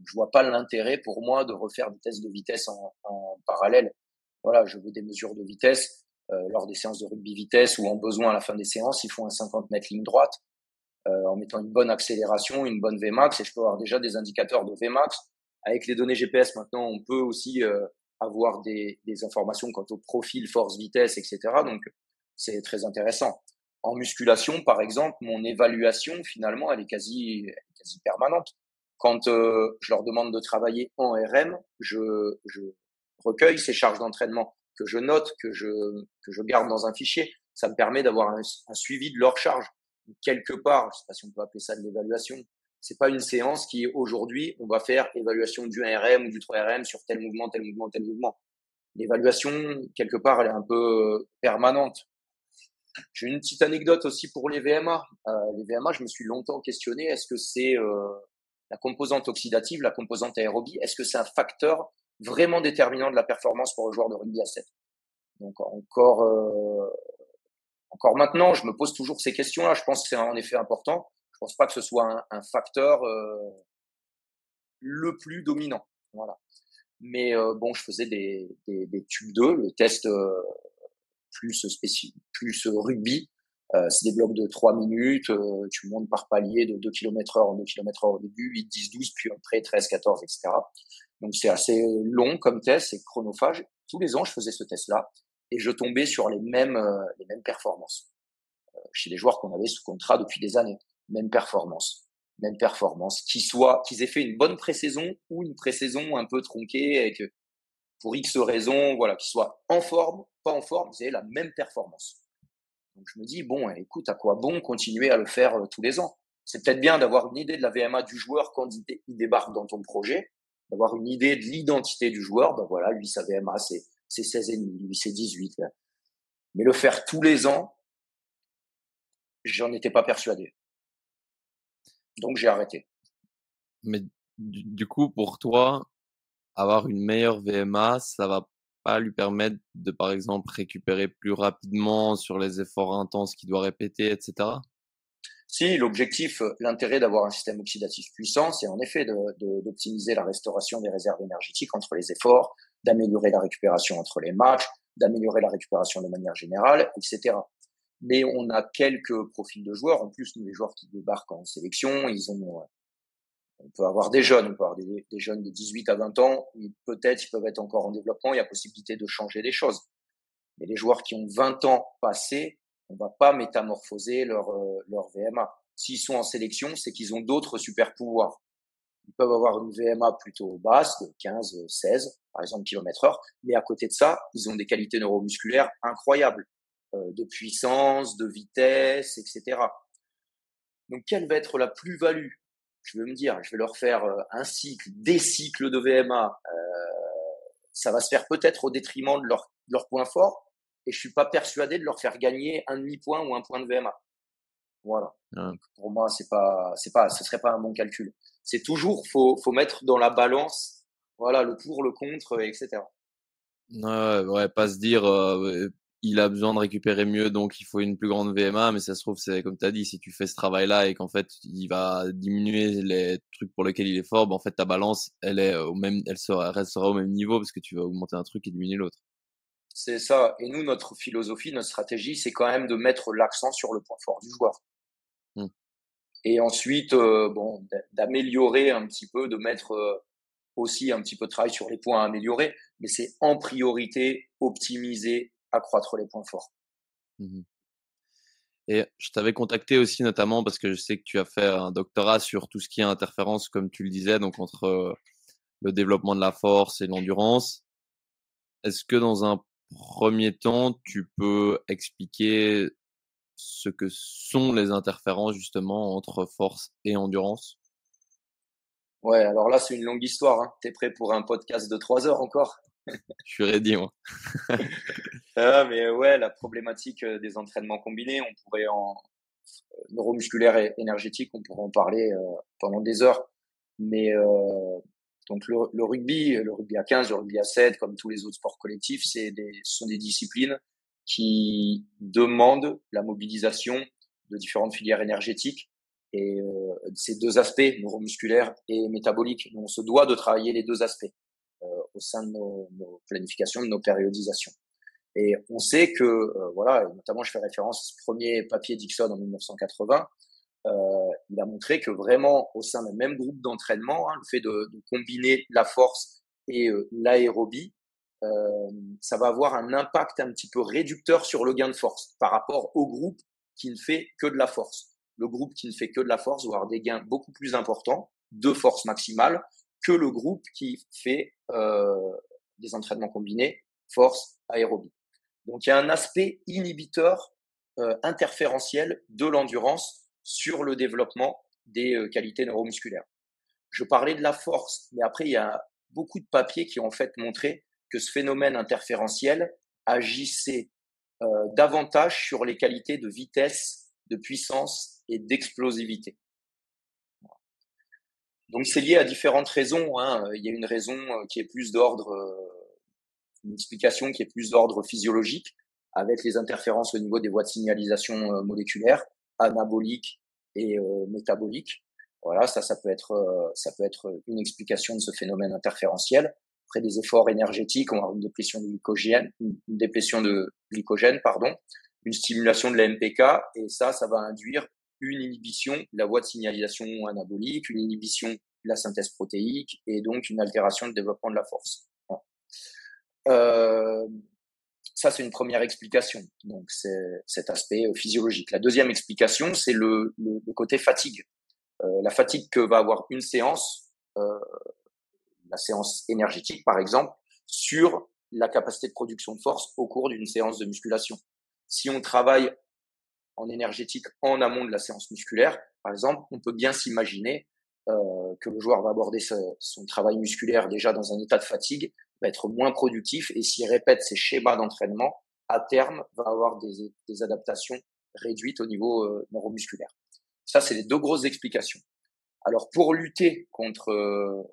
Je vois pas l'intérêt pour moi de refaire des tests de vitesse en parallèle. Voilà, je veux des mesures de vitesse lors des séances de rugby vitesse ou en besoin à la fin des séances, ils font un 50 mètres ligne droite en mettant une bonne accélération, une bonne Vmax, et je peux avoir déjà des indicateurs de Vmax. Avec les données GPS maintenant, on peut aussi avoir des informations quant au profil, force, vitesse, etc. Donc c'est très intéressant. En musculation, par exemple, mon évaluation finalement, elle est quasi permanente. Quand je leur demande de travailler en RM, je recueille ces charges d'entraînement que je note, que je garde dans un fichier. Ça me permet d'avoir un suivi de leur charge. Quelque part, je sais pas si on peut appeler ça de l'évaluation, c'est pas une séance qui aujourd'hui on va faire évaluation du 1RM ou du 3RM sur tel mouvement, tel mouvement, tel mouvement. L'évaluation, quelque part, elle est un peu permanente. J'ai une petite anecdote aussi pour les VMA. Les VMA, je me suis longtemps questionné, est-ce que c'est la composante oxydative, la composante aérobie, est-ce que c'est un facteur vraiment déterminant de la performance pour le joueur de rugby à 7? Donc encore maintenant, je me pose toujours ces questions-là. Je pense que c'est en effet important. Je pense pas que ce soit un facteur le plus dominant. Voilà. Mais bon, je faisais des tubes 2, le test plus rugby. C'est des blocs de 3 minutes. Tu montes par palier de 2 km heure en 2 km heure au début, 8, 10, 12, puis après 13, 14, etc. Donc c'est assez long comme test, c'est chronophage. Tous les ans, je faisais ce test-là et je tombais sur les mêmes performances chez les joueurs qu'on avait sous contrat depuis des années. Même performance, qu'ils aient fait une bonne pré-saison ou une pré-saison un peu tronquée avec pour X raisons, voilà, qu'ils soient en forme, pas en forme, ils avaient la même performance. Donc je me dis bon, écoute, à quoi bon continuer à le faire tous les ans? C'est peut-être bien d'avoir une idée de la VMA du joueur quand il débarque dans ton projet, d'avoir une idée de l'identité du joueur. Ben voilà, lui sa VMA c'est 16,5, lui c'est 18. Là. Mais le faire tous les ans, j'en étais pas persuadé. Donc j'ai arrêté. Mais du coup, pour toi, avoir une meilleure VMA, ça va pas lui permettre de, par exemple, récupérer plus rapidement sur les efforts intenses qu'il doit répéter, et cetera? Si l'objectif, l'intérêt d'avoir un système oxydatif puissant, c'est en effet d'optimiser la restauration des réserves énergétiques entre les efforts, d'améliorer la récupération entre les matchs, d'améliorer la récupération de manière générale, etc. Mais on a quelques profils de joueurs. En plus, nous, les joueurs qui débarquent en sélection, on peut avoir des jeunes, on peut avoir des jeunes de 18 à 20 ans, peut-être ils peuvent être encore en développement, il y a possibilité de changer les choses. Mais les joueurs qui ont 20 ans passés, on va pas métamorphoser leur VMA. S'ils sont en sélection, c'est qu'ils ont d'autres super pouvoirs. Ils peuvent avoir une VMA plutôt basse, de 15, 16, par exemple, kilomètres heure, mais à côté de ça, ils ont des qualités neuromusculaires incroyables, de puissance, de vitesse, etc. Donc, quelle va être la plus-value? Je vais me dire, je vais leur faire un cycle, des cycles de VMA. Ça va se faire peut-être au détriment de leur point fort, et je suis pas persuadé de leur faire gagner un demi-point ou un point de VMA. Voilà. Ouais. Pour moi, ce serait pas un bon calcul. C'est toujours, faut mettre dans la balance, voilà, le pour, le contre, etc. Ouais, pas se dire, il a besoin de récupérer mieux, donc il faut une plus grande VMA, mais ça se trouve, c'est comme tu as dit, si tu fais ce travail-là et qu'en fait, il va diminuer les trucs pour lesquels il est fort, ben, en fait, ta balance, restera au même niveau parce que tu vas augmenter un truc et diminuer l'autre. C'est ça. Et nous, notre philosophie, notre stratégie, c'est quand même de mettre l'accent sur le point fort du joueur. Mmh. Et ensuite, bon, d'améliorer un petit peu, de mettre aussi un petit peu de travail sur les points à améliorer, mais c'est en priorité optimiser, accroître les points forts. Mmh. Et je t'avais contacté aussi notamment parce que je sais que tu as fait un doctorat sur tout ce qui est interférence, comme tu le disais, donc entre le développement de la force et l'endurance. Est-ce que dans un premier temps, tu peux expliquer ce que sont les interférences justement entre force et endurance? Ouais, alors là, c'est une longue histoire, hein. T'es prêt pour un podcast de 3 heures encore? Je suis ready, moi. Ah, mais ouais, la problématique des entraînements combinés, on pourrait neuromusculaire et énergétique, on pourrait en parler pendant des heures. Mais donc le rugby à 15, le rugby à 7, comme tous les autres sports collectifs, ce sont des disciplines qui demandent la mobilisation de différentes filières énergétiques et ces deux aspects, neuromusculaires et métaboliques. On se doit de travailler les deux aspects au sein de nos planifications, de nos périodisations. Et on sait que, voilà, notamment je fais référence à ce premier papier Dixon en 1980, il a montré que vraiment au sein d'un même groupe d'entraînement, le fait de combiner la force et l'aérobie, ça va avoir un impact un petit peu réducteur sur le gain de force par rapport au groupe qui ne fait que de la force. Le groupe qui ne fait que de la force va avoir des gains beaucoup plus importants de force maximale que le groupe qui fait des entraînements combinés, force, aérobie. Donc il y a un aspect inhibiteur interférentiel de l'endurance sur le développement des qualités neuromusculaires. Je parlais de la force, mais après il y a beaucoup de papiers qui ont en fait montré que ce phénomène interférentiel agissait davantage sur les qualités de vitesse, de puissance et d'explosivité. Donc c'est lié à différentes raisons. Il y a une raison qui est plus d'ordre, une explication qui est plus d'ordre physiologique, avec les interférences au niveau des voies de signalisation moléculaires, anaboliques et métaboliques. Voilà, ça peut être une explication de ce phénomène interférentiel. Après des efforts énergétiques, on va avoir une déplétion de glycogène, pardon, une stimulation de la MPK, et ça va induire une inhibition de la voie de signalisation anabolique, une inhibition de la synthèse protéique, et donc une altération du développement de la force. Ça, c'est une première explication. Donc, c'est cet aspect physiologique. La deuxième explication, c'est le côté fatigue. La fatigue que va avoir une séance, la séance énergétique, par exemple, sur la capacité de production de force au cours d'une séance de musculation. Si on travaille en énergétique en amont de la séance musculaire, par exemple, on peut bien s'imaginer que le joueur va aborder son travail musculaire déjà dans un état de fatigue, va être moins productif, et s'il répète ses schémas d'entraînement, à terme, va avoir des adaptations réduites au niveau neuromusculaire. Ça, c'est les deux grosses explications. Alors, pour lutter contre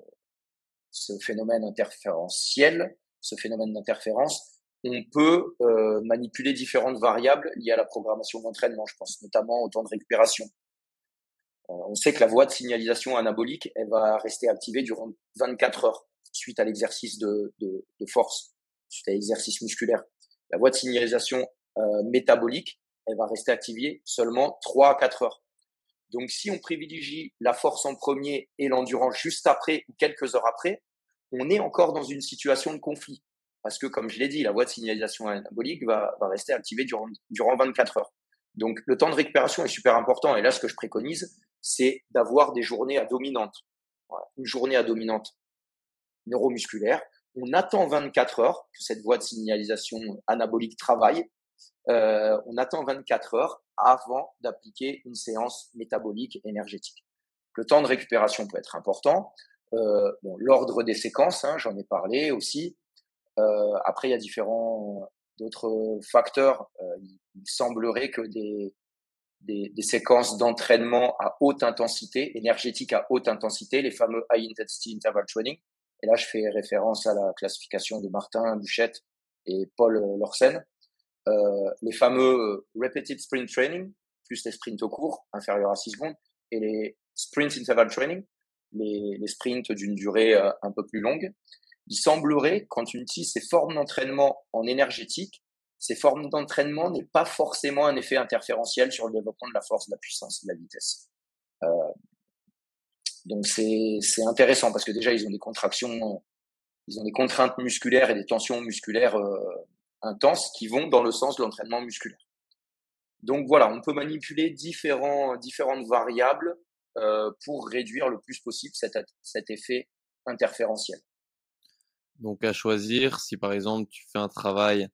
ce phénomène interférentiel, ce phénomène d'interférence, on peut manipuler différentes variables liées à la programmation d'entraînement, je pense notamment au temps de récupération. On sait que la voie de signalisation anabolique, elle va rester activée durant 24 heures suite à l'exercice de force, suite à l'exercice musculaire. La voie de signalisation métabolique, elle va rester activée seulement 3 à 4 heures. Donc, si on privilégie la force en premier et l'endurance juste après ou quelques heures après, on est encore dans une situation de conflit. Parce que, comme je l'ai dit, la voie de signalisation anabolique va rester activée durant 24 heures. Donc, le temps de récupération est super important. Et là, ce que je préconise, c'est d'avoir des journées à dominante. Voilà. Une journée à dominante neuromusculaire. On attend 24 heures que cette voie de signalisation anabolique travaille. On attend 24 heures avant d'appliquer une séance métabolique énergétique. Le temps de récupération peut être important. L'ordre des séquences, j'en ai parlé aussi. Après, il y a d'autres facteurs. Il semblerait que des séquences d'entraînement à haute intensité, énergétique à haute intensité, les fameux High Intensity Interval Training. Et là, je fais référence à la classification de Martin Buchette et Paul Lorsen. Les fameux Repeated Sprint Training, plus les sprints au court, inférieurs à 6 secondes, et les Sprint Interval Training, les sprints d'une durée un peu plus longue. Il semblerait, quand on utilise ces formes d'entraînement en énergétique, ces formes d'entraînement n'aient pas forcément un effet interférentiel sur le développement de la force, de la puissance, de la vitesse. Donc c'est intéressant parce que déjà ils ont des contractions, ils ont des contraintes musculaires et des tensions musculaires intenses qui vont dans le sens de l'entraînement musculaire. Donc voilà, on peut manipuler différentes variables pour réduire le plus possible cet effet interférentiel. Donc à choisir, si par exemple tu fais un travail,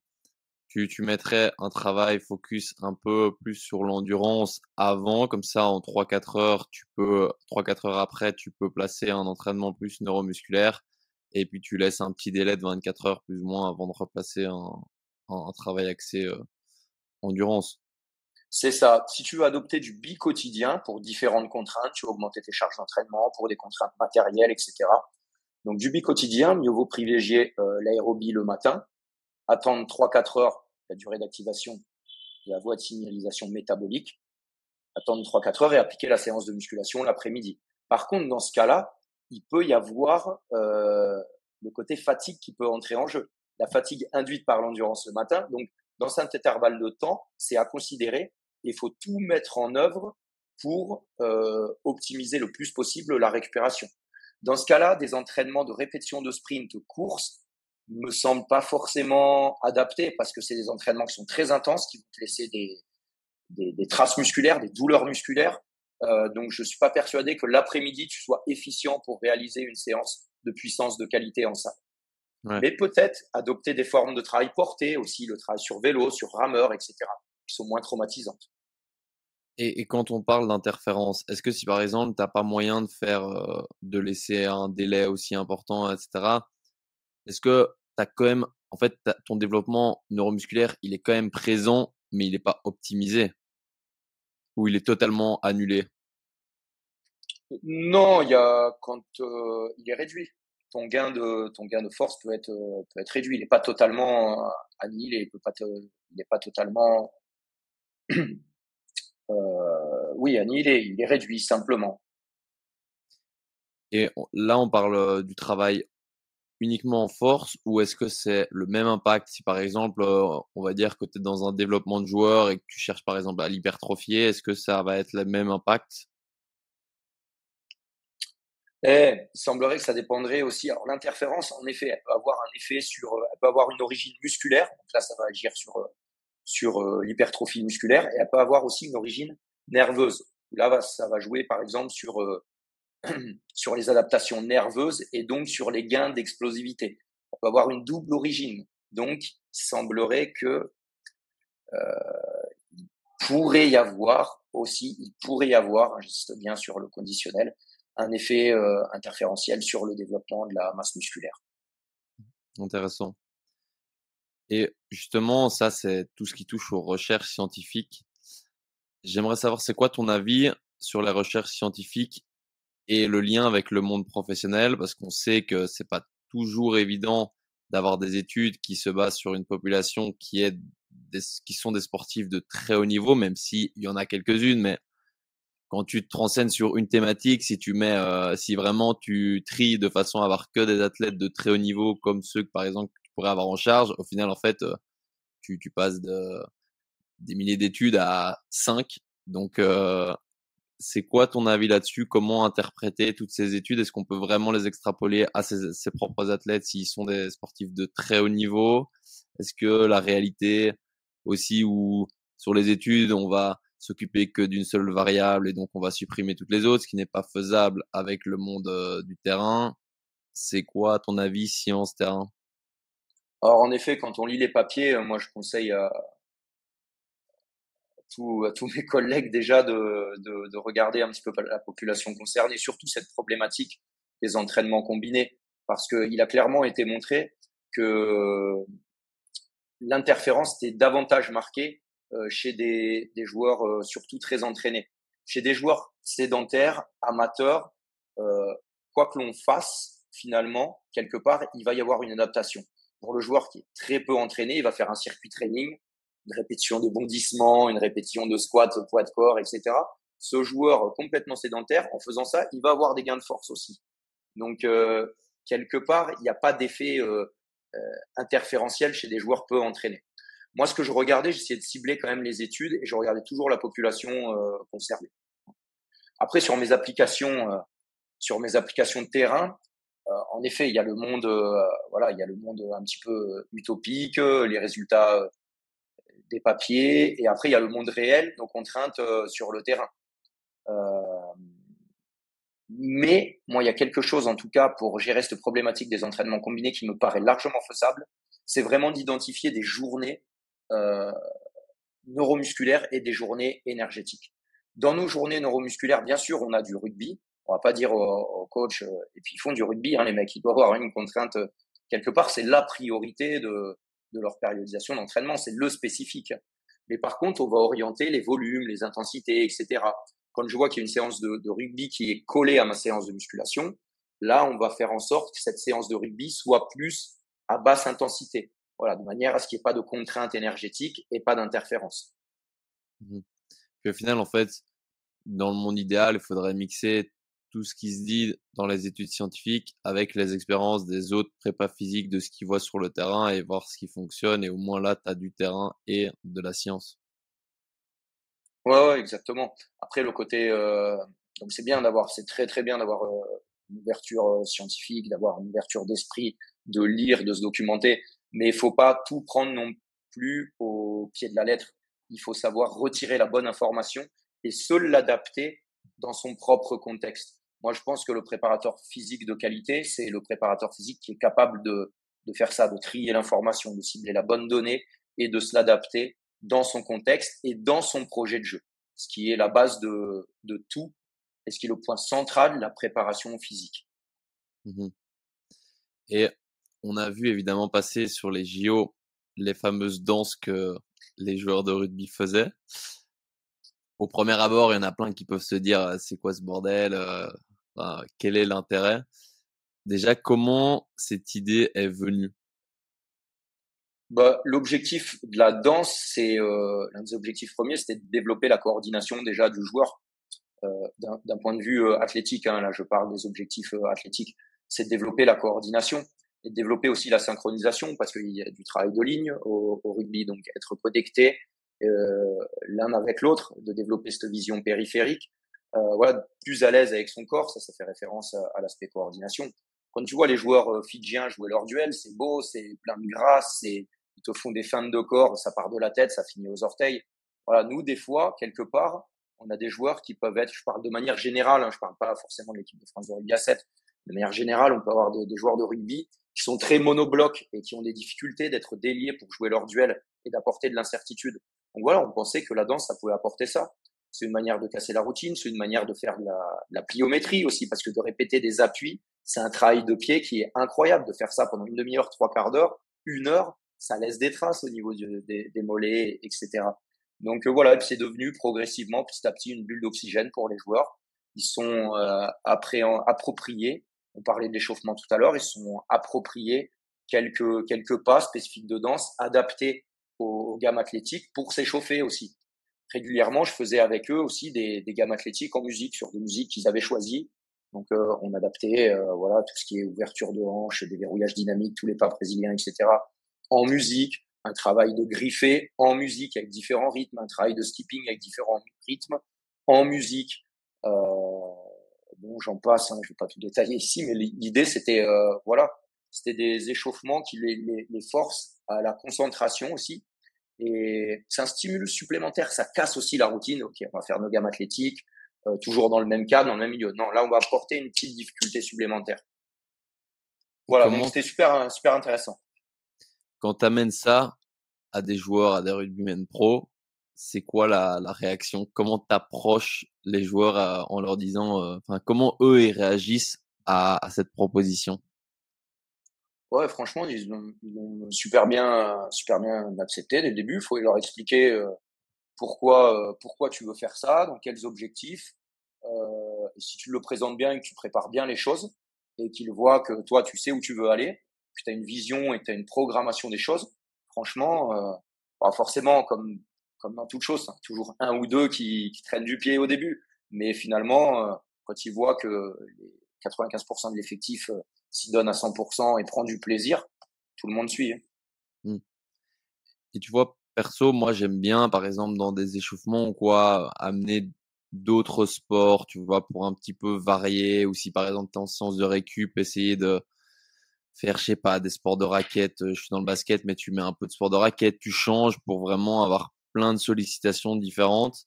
tu mettrais un travail focus un peu plus sur l'endurance avant, comme ça en 3-4 heures, 3-4 heures après, tu peux placer un entraînement plus neuromusculaire, et puis tu laisses un petit délai de 24 heures plus ou moins avant de replacer un travail axé endurance. C'est ça. Si tu veux adopter du bi-quotidien pour différentes contraintes, tu vas augmenter tes charges d'entraînement pour des contraintes matérielles, etc. Donc du bi-quotidien, mieux vaut privilégier l'aérobie le matin, attendre 3-4 heures la durée d'activation de la voie de signalisation métabolique, attendre 3-4 heures et appliquer la séance de musculation l'après-midi. Par contre, dans ce cas-là, il peut y avoir le côté fatigue qui peut entrer en jeu. la fatigue induite par l'endurance le matin. Donc, dans cet intervalle de temps, c'est à considérer. Il faut tout mettre en œuvre pour optimiser le plus possible la récupération. Dans ce cas-là, des entraînements de répétition de sprint, de course, me semblent pas forcément adaptés parce que c'est des entraînements qui sont très intenses, qui vont te laisser des traces musculaires, des douleurs musculaires. Donc, je suis pas persuadé que l'après-midi, tu sois efficient pour réaliser une séance de puissance de qualité en salle. Ouais. Mais peut-être adopter des formes de travail porté aussi, le travail sur vélo, sur rameur, etc., qui sont moins traumatisantes. Et quand on parle d'interférence, est-ce que si par exemple, tu as pas moyen de faire, de laisser un délai aussi important et cetera, est-ce que tu as quand même en fait, ton développement neuromusculaire, il est quand même présent, mais il est pas optimisé? Ou il est totalement annulé? Non, il y a quand il est réduit. Ton gain de force peut être réduit. Il n'est pas totalement annihilé. Il est pas totalement oui annihilé. Il est réduit simplement. Et là, on parle, du travail uniquement en force ou est-ce que c'est le même impact si par exemple, on va dire que tu es dans un développement de joueur et que tu cherches par exemple à l'hypertrophier, est-ce que ça va être le même impact? Et il semblerait que ça dépendrait aussi. Alors l'interférence, en effet, elle peut avoir un effet sur, elle peut avoir une origine musculaire. Donc là, ça va agir sur l'hypertrophie musculaire et elle peut avoir aussi une origine nerveuse. Là, ça va jouer par exemple sur sur les adaptations nerveuses et donc sur les gains d'explosivité. Ça peut avoir une double origine. Donc, il semblerait que pourrait y avoir aussi, il pourrait y avoir, j'insiste bien sur le conditionnel, un effet interférentiel sur le développement de la masse musculaire. Intéressant. Et justement, ça, c'est tout ce qui touche aux recherches scientifiques. J'aimerais savoir, c'est quoi ton avis sur les recherches scientifiques et le lien avec le monde professionnel? Parce qu'on sait que c'est pas toujours évident d'avoir des études qui se basent sur une population qui sont des sportifs de très haut niveau, même s'il y en a quelques-unes, mais quand tu te renseignes sur une thématique, si tu mets, si vraiment tu tries de façon à avoir que des athlètes de très haut niveau comme ceux que, par exemple, tu pourrais avoir en charge, au final, en fait, tu passes des milliers d'études à 5. Donc, c'est quoi ton avis là-dessus? Comment interpréter toutes ces études? Est-ce qu'on peut vraiment les extrapoler à ses propres athlètes s'ils sont des sportifs de très haut niveau? Est-ce que la réalité aussi où sur les études, on va s'occuper que d'une seule variable et donc on va supprimer toutes les autres, ce qui n'est pas faisable avec le monde du terrain? C'est quoi ton avis science-terrain? Alors en effet, quand on lit les papiers, moi je conseille à tous mes collègues déjà de regarder un petit peu la population concernée, surtout cette problématique des entraînements combinés, parce qu'il a clairement été montré que l'interférence était davantage marquée chez des joueurs surtout très entraînés. Chez des joueurs sédentaires, amateurs, euh, quoi que l'on fasse, finalement, quelque part, il va y avoir une adaptation. Pour le joueur qui est très peu entraîné, il va faire un circuit training, une répétition de bondissement, une répétition de squat, poids de corps, etc. Ce joueur complètement sédentaire, en faisant ça, il va avoir des gains de force aussi. Donc, quelque part, il n'y a pas d'effet interférentiel chez des joueurs peu entraînés. Moi, ce que je regardais, j'essayais de cibler quand même les études et je regardais toujours la population concernée. Après, sur mes applications de terrain, en effet, il y a le monde, voilà, il y a le monde un petit peu utopique, les résultats des papiers, et après il y a le monde réel, nos contraintes sur le terrain. Euh, mais moi, il y a quelque chose, en tout cas, pour gérer cette problématique des entraînements combinés qui me paraît largement faisable, c'est vraiment d'identifier des journées euh, neuromusculaires et des journées énergétiques. Dans nos journées neuromusculaires, bien sûr, on a du rugby. On va pas dire aux coachs, et puis ils font du rugby, hein, les mecs, ils doivent avoir une contrainte quelque part, c'est la priorité de leur périodisation d'entraînement, c'est le spécifique. Mais par contre, on va orienter les volumes, les intensités, etc. Quand je vois qu'il y a une séance de rugby qui est collée à ma séance de musculation, là, on va faire en sorte que cette séance de rugby soit plus à basse intensité. Voilà, de manière à ce qu'il n'y ait pas de contrainte énergétique et pas d'interférence. Mmh. Puis au final, en fait, dans le monde idéal, il faudrait mixer tout ce qui se dit dans les études scientifiques avec les expériences des autres prépas physiques, de ce qu'ils voient sur le terrain et voir ce qui fonctionne. Et au moins là, tu as du terrain et de la science. Ouais, ouais, exactement. Après, le côté, donc c'est très très bien d'avoir une ouverture scientifique, d'avoir une ouverture d'esprit, de lire, de se documenter. Mais il faut pas tout prendre non plus au pied de la lettre. Il faut savoir retirer la bonne information et se l'adapter dans son propre contexte. Moi, je pense que le préparateur physique de qualité, c'est le préparateur physique qui est capable de faire ça, de trier l'information, de cibler la bonne donnée et de se l'adapter dans son contexte et dans son projet de jeu, ce qui est la base de tout et ce qui est le point central de la préparation physique. Mmh. Et on a vu évidemment passer sur les JO les fameuses danses que les joueurs de rugby faisaient. Au premier abord, il y en a plein qui peuvent se dire: «C'est quoi ce bordel? Enfin, quel est l'intérêt?» Déjà, comment cette idée est venue? Bah, l'objectif de la danse, c'est l'un des objectifs premiers, c'était de développer la coordination déjà du joueur d'un point de vue athlétique. Hein, là, je parle des objectifs athlétiques. C'est de développer la coordination et de développer aussi la synchronisation parce qu'il y a du travail de ligne au rugby, donc être connecté l'un avec l'autre, de développer cette vision périphérique. Voilà, plus à l'aise avec son corps, ça fait référence à l'aspect coordination. Quand tu vois les joueurs fidjiens jouer leur duel, c'est beau, c'est plein de grâce, ils te font des feintes de corps, ça part de la tête, ça finit aux orteils. Voilà, nous, des fois, quelque part, on a des joueurs qui peuvent être, je parle de manière générale, hein, je parle pas forcément de l'équipe de France de rugby à 7, de manière générale, on peut avoir des joueurs de rugby qui sont très monoblocs et qui ont des difficultés d'être déliés pour jouer leur duel et d'apporter de l'incertitude. Donc voilà, on pensait que la danse, ça pouvait apporter ça. C'est une manière de casser la routine, c'est une manière de faire de la pliométrie aussi, parce que de répéter des appuis, c'est un travail de pied qui est incroyable. De faire ça pendant une demi-heure, trois quarts d'heure, une heure, ça laisse des traces au niveau des mollets, etc. Donc voilà, et puis c'est devenu progressivement, petit à petit, une bulle d'oxygène pour les joueurs. Ils sont appropriés. On parlait de l'échauffement tout à l'heure. Ils sont appropriés quelques pas spécifiques de danse adaptés aux gammes athlétiques pour s'échauffer aussi. Régulièrement, je faisais avec eux aussi des gammes athlétiques en musique, sur des musiques qu'ils avaient choisies. Donc, on adaptait voilà, tout ce qui est ouverture de hanches, déverrouillage dynamique, tous les pas brésiliens, etc. En musique, un travail de griffé en musique avec différents rythmes, un travail de skipping avec différents rythmes en musique. Euh, bon, j'en passe, hein, je vais pas tout détailler ici, mais l'idée, c'était voilà, c'était des échauffements qui les forcent à la concentration aussi. Et c'est un stimulus supplémentaire, ça casse aussi la routine. Ok, on va faire nos gammes athlétiques, toujours dans le même cadre, dans le même milieu. Non, là, on va apporter une petite difficulté supplémentaire. Et Voilà, donc comment, c'était super intéressant. quand tu amènes ça à des joueurs, à des rugbymen pro, c'est quoi la réaction? Comment tu approches les joueurs en leur disant, enfin, comment eux, ils réagissent à cette proposition? Ouais, franchement, ils l'ont super bien accepté dès le début. Il faut leur expliquer pourquoi tu veux faire ça, dans quels objectifs. Et si tu le présentes bien et que tu prépares bien les choses et qu'ils voient que toi, tu sais où tu veux aller, que tu as une vision et que tu as une programmation des choses, franchement, bah forcément, comme dans toute chose, hein, toujours un ou deux qui traînent du pied au début. Mais finalement, quand ils voient que les 95% de l'effectif s'y donne à 100% et prend du plaisir, tout le monde suit, hein. Mmh. Et tu vois, perso, moi, j'aime bien, par exemple, dans des échauffements ou quoi, amener d'autres sports, tu vois, pour un petit peu varier. Ou si, par exemple, tu es en séance de récup, essayer de faire, je sais pas, des sports de raquettes. Je suis dans le basket, mais tu mets un peu de sport de raquette, tu changes pour vraiment avoir plein de sollicitations différentes.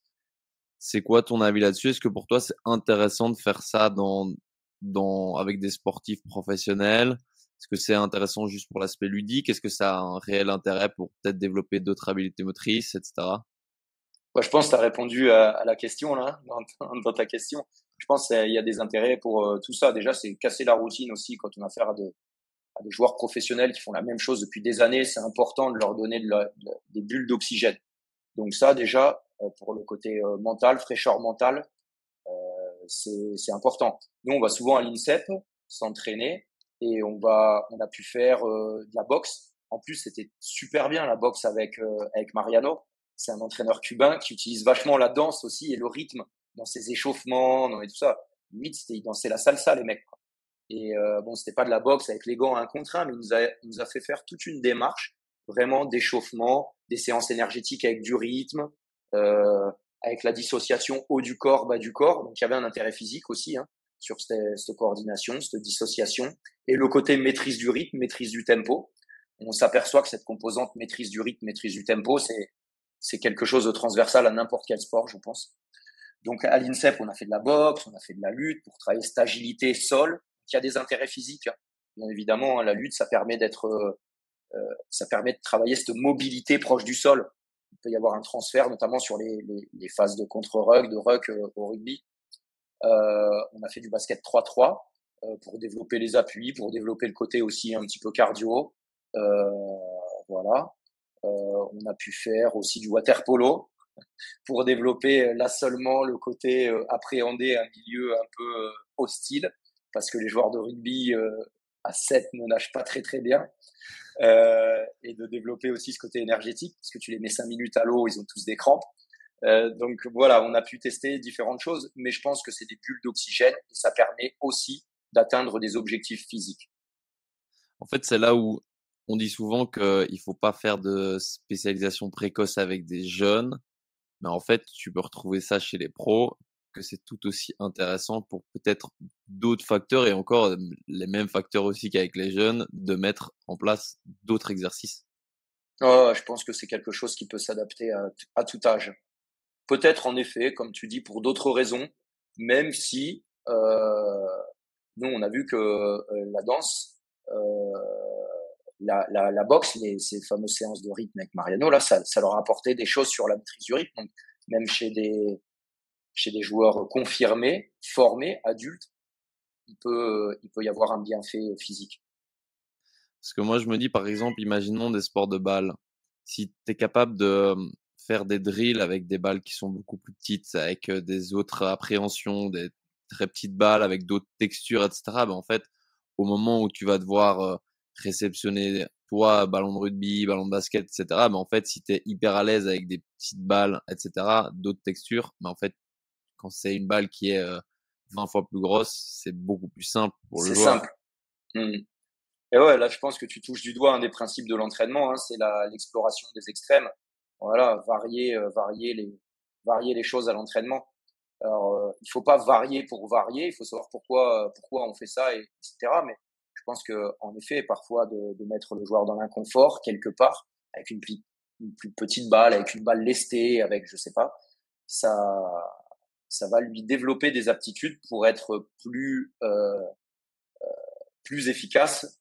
C'est quoi ton avis là-dessus? Est-ce que pour toi, c'est intéressant de faire ça avec des sportifs professionnels? Est-ce que c'est intéressant juste pour l'aspect ludique? Est-ce que ça a un réel intérêt pour peut-être développer d'autres habiletés motrices, etc.? Bah, je pense que tu as répondu à la question là, dans ta question. Je pense qu'il y a des intérêts pour tout ça. Déjà, c'est casser la routine aussi quand on a affaire à des joueurs professionnels qui font la même chose depuis des années. C'est important de leur donner des bulles d'oxygène. Donc ça, déjà, pour le côté mental, fraîcheur mentale, c'est important. Nous, on va souvent à l'INSEP s'entraîner et on a pu faire de la boxe. En plus, c'était super bien la boxe avec Mariano. C'est un entraîneur cubain qui utilise vachement la danse aussi et le rythme dans ses échauffements, dans et tout ça. limite, ils dansaient la salsa, les mecs, quoi. Et bon, c'était pas de la boxe avec les gants 1 contre 1, mais il nous a fait faire toute une démarche, vraiment d'échauffement, des séances énergétiques avec du rythme, euh, avec la dissociation haut du corps, bas du corps. Donc il y avait un intérêt physique aussi, hein, sur cette coordination, cette dissociation, et le côté maîtrise du rythme, maîtrise du tempo. On s'aperçoit que cette composante maîtrise du rythme, maîtrise du tempo, c'est quelque chose de transversal à n'importe quel sport, je pense. Donc à l'INSEP, on a fait de la boxe, on a fait de la lutte pour travailler cette agilité sol, qui a des intérêts physiques. Bien évidemment, la lutte, ça permet ça permet de travailler cette mobilité proche du sol. Il peut y avoir un transfert, notamment sur les phases de contre-ruck, de ruck au rugby. On a fait du basket 3-3 pour développer les appuis, pour développer le côté aussi un petit peu cardio. Voilà. On a pu faire aussi du water polo pour développer là seulement le côté appréhender un milieu un peu hostile, parce que les joueurs de rugby à 7 ne nagent pas très très bien, et de développer aussi ce côté énergétique, parce que tu les mets 5 minutes à l'eau, ils ont tous des crampes. Donc voilà, on a pu tester différentes choses, mais je pense que c'est des bulles d'oxygène et ça permet aussi d'atteindre des objectifs physiques. En fait, c'est là où on dit souvent qu'il faut pas faire de spécialisation précoce avec des jeunes, mais en fait, tu peux retrouver ça chez les pros, que c'est tout aussi intéressant pour peut-être d'autres facteurs et encore les mêmes facteurs aussi qu'avec les jeunes, de mettre en place d'autres exercices. Oh, je pense que c'est quelque chose qui peut s'adapter à tout âge. Peut-être en effet, comme tu dis, pour d'autres raisons, même si nous on a vu que la danse, la boxe, ces fameuses séances de rythme avec Mariano, là, ça leur a apporté des choses sur la maîtrise du rythme. Donc, même chez des joueurs confirmés, formés, adultes, il peut y avoir un bienfait physique. Parce que moi, je me dis, par exemple, imaginons des sports de balles. Si tu es capable de faire des drills avec des balles qui sont beaucoup plus petites, avec des autres appréhensions, des très petites balles avec d'autres textures, etc., ben, en fait, au moment où tu vas devoir réceptionner, toi, ballon de rugby, ballon de basket, etc., ben, en fait, si tu es hyper à l'aise avec des petites balles, etc., d'autres textures, ben, en fait, quand c'est une balle qui est 20 fois plus grosse, c'est beaucoup plus simple pour le C'est joueur. simple. Mm. Et ouais, là, je pense que tu touches du doigt un des principes de l'entraînement, hein, c'est l'exploration des extrêmes. Voilà, varier les choses à l'entraînement. Alors, il faut pas varier pour varier, il faut savoir pourquoi on fait ça, etc. Mais je pense que, en effet, parfois de mettre le joueur dans l'inconfort quelque part, avec une plus petite balle, avec une balle lestée, avec je sais pas, ça, ça va lui développer des aptitudes pour être plus efficace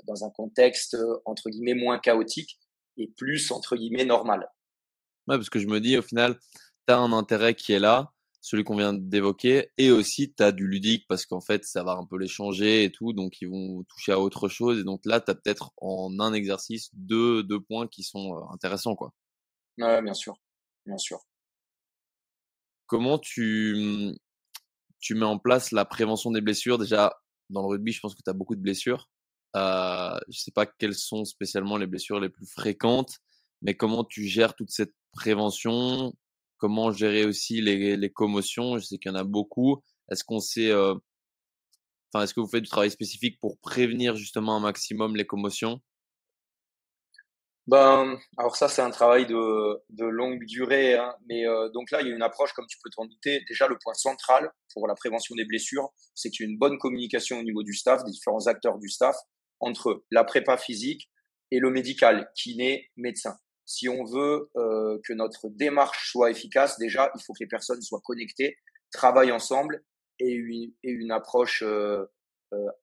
dans un contexte entre guillemets moins chaotique et plus entre guillemets normal. Ouais, parce que je me dis, au final, tu as un intérêt qui est là, celui qu'on vient d'évoquer, et aussi tu as du ludique parce qu'en fait, ça va un peu les changer et tout, donc ils vont toucher à autre chose. Et donc là, tu as peut-être en un exercice deux points qui sont intéressants, quoi. Ouais, bien sûr, bien sûr. Comment tu mets en place la prévention des blessures? Déjà, dans le rugby, je pense que tu as beaucoup de blessures. Je sais pas quelles sont spécialement les blessures les plus fréquentes, mais comment tu gères toute cette prévention? Comment gérer aussi les commotions? Je sais qu'il y en a beaucoup. Est-ce qu'on sait, est-ce que vous faites du travail spécifique pour prévenir justement un maximum les commotions? Ben, alors ça, c'est un travail de longue durée, hein, mais donc là, il y a une approche, comme tu peux t'en douter. Déjà, le point central pour la prévention des blessures, c'est qu'il y a une bonne communication au niveau du staff, des différents acteurs du staff, entre la prépa physique et le médical, kiné, médecin. Si on veut que notre démarche soit efficace, déjà, il faut que les personnes soient connectées, travaillent ensemble et une approche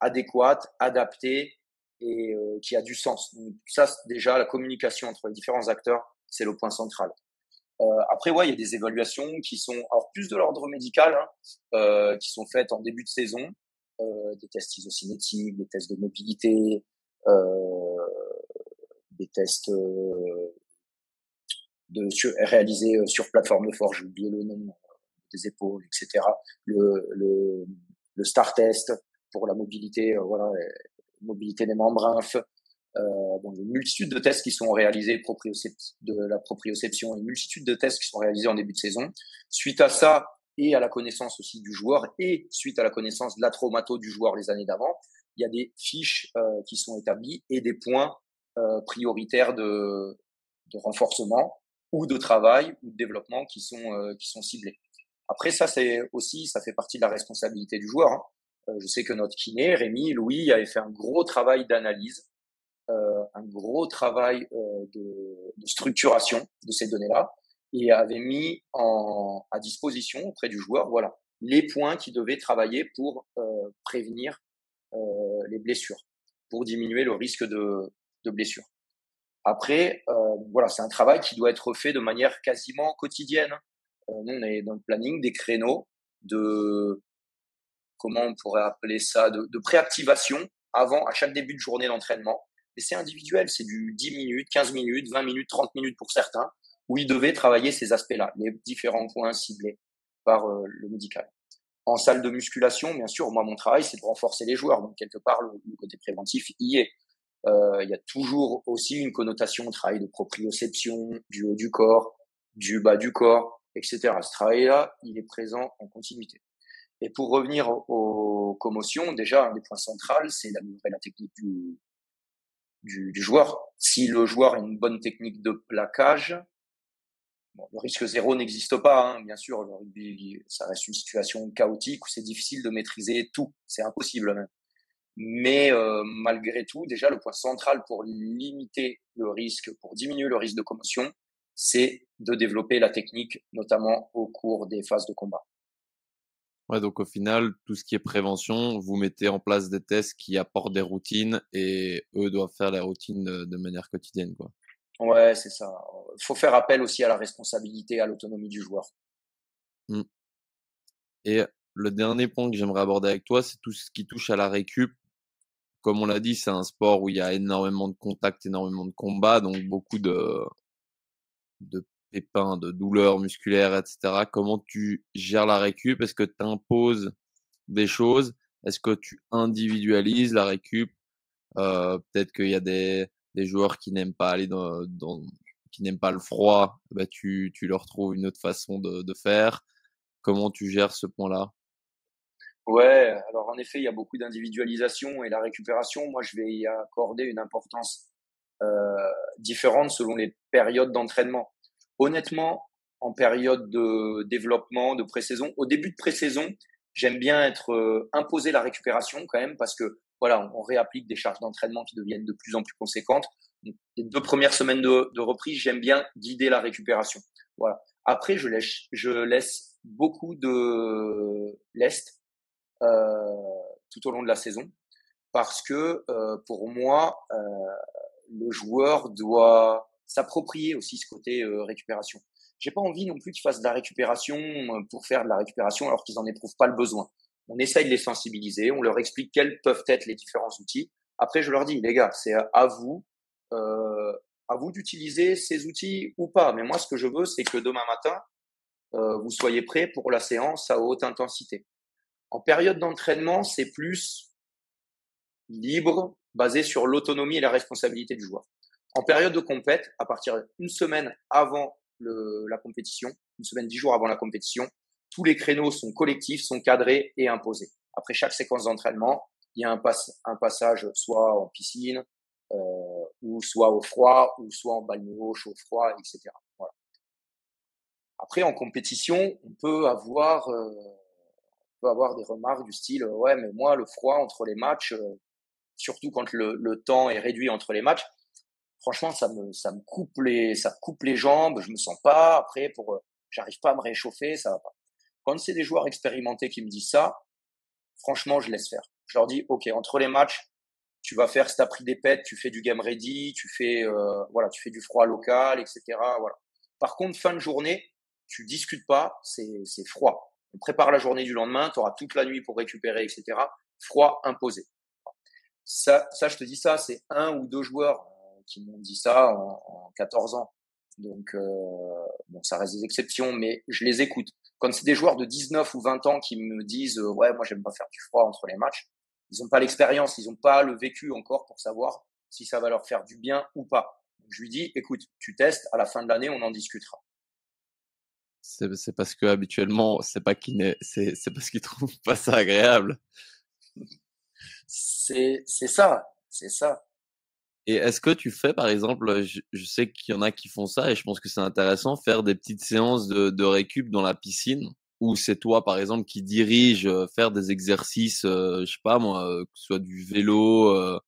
adéquate, adaptée et qui a du sens. Donc, ça, déjà, la communication entre les différents acteurs, c'est le point central. Après, ouais, il y a des évaluations qui sont, alors plus de l'ordre médical, hein, qui sont faites en début de saison, des tests isocinétiques, des tests de mobilité, des tests réalisés sur plateforme de force, j'ai oublié le nom, des épaules, etc. Le STAR test pour la mobilité, voilà, mobilité des membrnes. Bon, il y a une multitude de tests qui sont réalisés de la proprioception, une multitude de tests qui sont réalisés en début de saison. Suite à ça, et à la connaissance aussi du joueur et suite à la connaissance de la traumato du joueur les années d'avant, il y a des fiches qui sont établies et des points prioritaires de renforcement ou de travail ou de développement qui sont ciblés. Après, ça, c'est aussi, ça fait partie de la responsabilité du joueur. Hein. Je sais que notre kiné, Rémi, Louis, avait fait un gros travail d'analyse, un gros travail de structuration de ces données-là et avait mis à disposition auprès du joueur, voilà, les points qu'il devait travailler pour prévenir les blessures, pour diminuer le risque de blessure. Après, voilà, c'est un travail qui doit être fait de manière quasiment quotidienne. Nous, on est dans le planning des créneaux de, comment on pourrait appeler ça, de préactivation avant, à chaque début de journée d'entraînement. Et c'est individuel, c'est du 10 minutes, 15 minutes, 20 minutes, 30 minutes pour certains, où ils devaient travailler ces aspects-là, les différents points ciblés par le médical. En salle de musculation, bien sûr, moi, mon travail, c'est de renforcer les joueurs. Donc, quelque part, le côté préventif y est. Il y a toujours aussi une connotation au travail de proprioception, du haut du corps, du bas du corps, etc. Ce travail-là, il est présent en continuité. Et pour revenir aux commotions, déjà, un des points centraux, c'est d'améliorer la technique du joueur. Si le joueur a une bonne technique de plaquage, bon, le risque zéro n'existe pas, hein, bien sûr. Le rugby, ça reste une situation chaotique où c'est difficile de maîtriser tout. C'est impossible même. Mais malgré tout, déjà, le point central pour limiter le risque, pour diminuer le risque de commotion, c'est de développer la technique, notamment au cours des phases de combat. Ouais, donc au final, tout ce qui est prévention, vous mettez en place des tests qui apportent des routines et eux doivent faire les routines de manière quotidienne, quoi. Ouais, c'est ça. Il faut faire appel aussi à la responsabilité, à l'autonomie du joueur. Mmh. Et le dernier point que j'aimerais aborder avec toi, c'est tout ce qui touche à la récup. Comme on l'a dit, c'est un sport où il y a énormément de contacts, énormément de combats, donc beaucoup de pépins, de douleurs musculaires, et cetera. Comment tu gères la récup? Est-ce que tu imposes des choses? Est-ce que tu individualises la récup? Peut-être qu'il y a des joueurs qui n'aiment pas aller qui n'aiment pas le froid, bah, tu leur trouves une autre façon de faire. Comment tu gères ce point-là? Ouais, alors en effet, il y a beaucoup d'individualisation et la récupération, moi, je vais y accorder une importance différentes selon les périodes d'entraînement. Honnêtement, en période de développement, de pré-saison, au début de pré-saison, j'aime bien être imposer la récupération quand même parce que voilà, on réapplique des charges d'entraînement qui deviennent de plus en plus conséquentes. Donc, les 2 premières semaines de reprise, j'aime bien guider la récupération. Voilà. Après, je laisse beaucoup de lest tout au long de la saison parce que pour moi, le joueur doit s'approprier aussi ce côté récupération. J'ai pas envie non plus qu'ils fassent de la récupération pour faire de la récupération alors qu'ils en éprouvent pas le besoin. On essaye de les sensibiliser, on leur explique quels peuvent être les différents outils. Après, je leur dis, les gars, c'est euh, à vous d'utiliser ces outils ou pas. Mais moi, ce que je veux, c'est que demain matin, vous soyez prêts pour la séance à haute intensité. En période d'entraînement, c'est plus libre, basé sur l'autonomie et la responsabilité du joueur. En période de compète, à partir d'une semaine avant la compétition, une semaine, 10 jours avant la compétition, tous les créneaux sont collectifs, sont cadrés et imposés. Après chaque séquence d'entraînement, il y a un passage soit en piscine, ou soit au froid, ou soit en balnéo, chaud-froid, etc. Voilà. Après, en compétition, on peut avoir des remarques du style, ouais, mais moi, le froid entre les matchs, surtout quand le temps est réduit entre les matchs, franchement, ça me coupe les jambes, je me sens pas, après, j'arrive pas à me réchauffer, ça va pas. Quand c'est des joueurs expérimentés qui me disent ça, franchement, je laisse faire. Je leur dis, OK, entre les matchs, tu vas faire, si t'as pris des pets, tu fais du game ready, voilà, tu fais du froid local, etc., voilà. Par contre, fin de journée, tu discutes pas, c'est froid. On prépare la journée du lendemain, tu auras toute la nuit pour récupérer, etc. Froid imposé. Ça, je te dis ça, c'est un ou deux joueurs qui m'ont dit ça en 14 ans. Donc, bon, ça reste des exceptions, mais je les écoute. Quand c'est des joueurs de 19 ou 20 ans qui me disent ouais, moi j'aime pas faire du froid entre les matchs, ils n'ont pas l'expérience, ils n'ont pas le vécu encore pour savoir si ça va leur faire du bien ou pas. Donc, je lui dis écoute, tu testes, à la fin de l'année, on en discutera. C'est parce que habituellement, c'est parce qu'ils trouvent pas ça agréable. C'est ça, c'est ça. Et est-ce que tu fais, par exemple, je sais qu'il y en a qui font ça et je pense que c'est intéressant, faire des petites séances de récup dans la piscine? Ou c'est toi, par exemple, qui dirige, faire des exercices, je sais pas moi, que ce soit du vélo,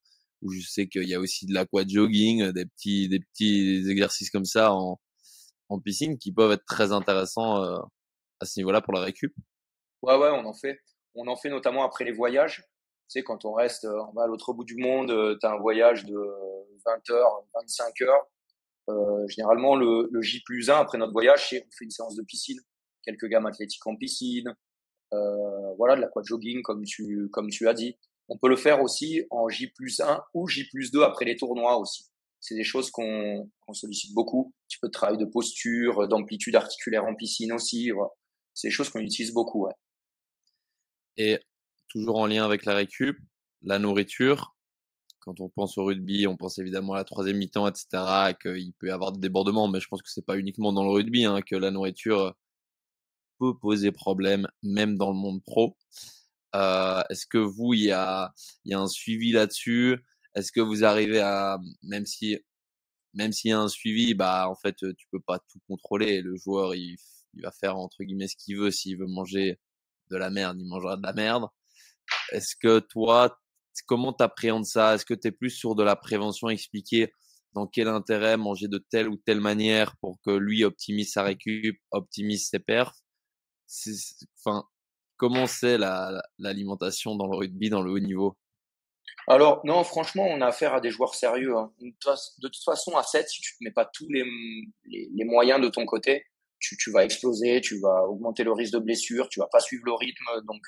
ou je sais qu'il y a aussi de l'aquajogging, des petits exercices comme ça en piscine qui peuvent être très intéressants, à ce niveau-là pour la récup? Ouais, ouais, on en fait. On en fait notamment après les voyages. Tu sais, quand on reste, on va à l'autre bout du monde, tu as un voyage de 20 heures, 25 heures. Généralement, le J+1 après notre voyage, c'est on fait une séance de piscine, quelques gammes athlétiques en piscine, voilà, de l'aquajogging comme tu as dit. On peut le faire aussi en J+1 ou J+2 après les tournois aussi. C'est des choses qu'on sollicite beaucoup. Un petit peu de travail de posture, d'amplitude articulaire en piscine aussi. Voilà. C'est des choses qu'on utilise beaucoup. Ouais. Et toujours en lien avec la récup, la nourriture. Quand on pense au rugby, on pense évidemment à la troisième mi-temps, et cetera, qu'il peut y avoir des débordements, mais je pense que c'est pas uniquement dans le rugby, hein, que la nourriture peut poser problème, même dans le monde pro. Est-ce que vous, il y a un suivi là-dessus? Est-ce que vous arrivez à, même s'il y a un suivi, bah, en fait, tu peux pas tout contrôler. Le joueur, il va faire, entre guillemets, ce qu'il veut. S'il veut manger de la merde, il mangera de la merde. Est-ce que toi, comment t'appréhendes ça? Est-ce que tu es plus sur de la prévention, expliquer dans quel intérêt manger de telle ou telle manière pour que lui optimise sa récup, optimise ses perfs? Enfin, comment c'est l'alimentation dans le rugby, dans le haut niveau? Alors, non, franchement, on a affaire à des joueurs sérieux. Hein. De toute façon, à 7, si tu ne mets pas tous les moyens de ton côté, tu vas exploser, tu vas augmenter le risque de blessure, tu vas pas suivre le rythme. Donc,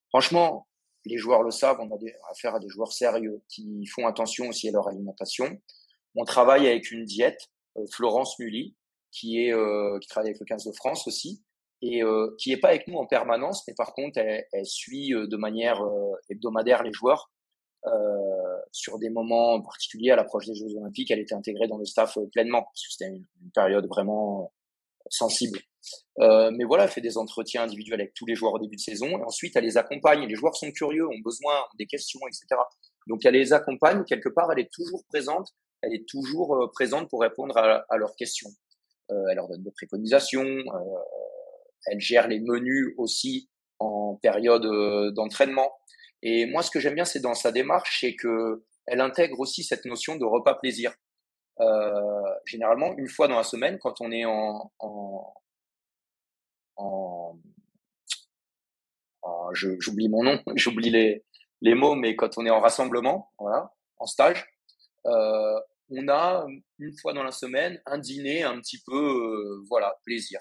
franchement, les joueurs le savent, on a affaire à des joueurs sérieux qui font attention aussi à leur alimentation. On travaille avec une diète, Florence Mully, qui travaille avec le 15 de France aussi, et qui est pas avec nous en permanence, mais par contre, elle suit de manière hebdomadaire les joueurs sur des moments particuliers à l'approche des Jeux Olympiques. Elle était intégrée dans le staff pleinement, parce que c'était une période vraiment sensible. Mais voilà, elle fait des entretiens individuels avec tous les joueurs au début de saison, et ensuite elle les accompagne. Les joueurs sont curieux, ont besoin, ont des questions, etc. Donc elle les accompagne, quelque part, elle est toujours présente. Elle est toujours présente pour répondre à leurs questions. Elle leur donne des préconisations. Elle gère les menus aussi en période d'entraînement. Et moi, ce que j'aime bien, c'est dans sa démarche, c'est que elle intègre aussi cette notion de repas plaisir. Généralement, une fois dans la semaine, quand on est en, j'oublie mon nom, j'oublie les mots, mais quand on est en rassemblement, voilà, en stage, euh, on a une fois dans la semaine un dîner un petit peu, voilà, plaisir,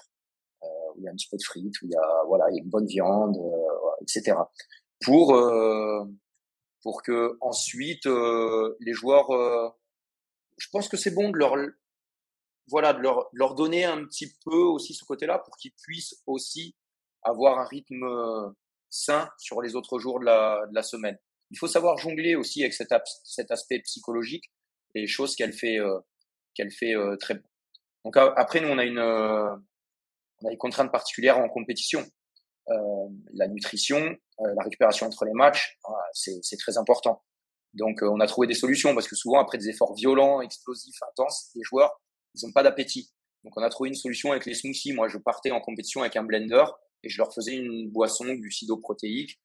où il y a un petit peu de frites, où il y a, voilà, il y a une bonne viande, voilà, etc. Pour euh, pour que ensuite les joueurs, je pense que c'est bon de leur voilà de leur donner un petit peu aussi ce côté-là pour qu'ils puissent aussi avoir un rythme sain sur les autres jours de la semaine. Il faut savoir jongler aussi avec cet aspect psychologique et choses qu'elle fait très bien. Donc après nous on a une contrainte particulière en compétition. La nutrition, la récupération entre les matchs, c'est très important. Donc, on a trouvé des solutions parce que souvent, après des efforts violents, explosifs, intenses, les joueurs, ils n'ont pas d'appétit. Donc, on a trouvé une solution avec les smoothies. Moi, je partais en compétition avec un blender et je leur faisais une boisson glucido-protéique,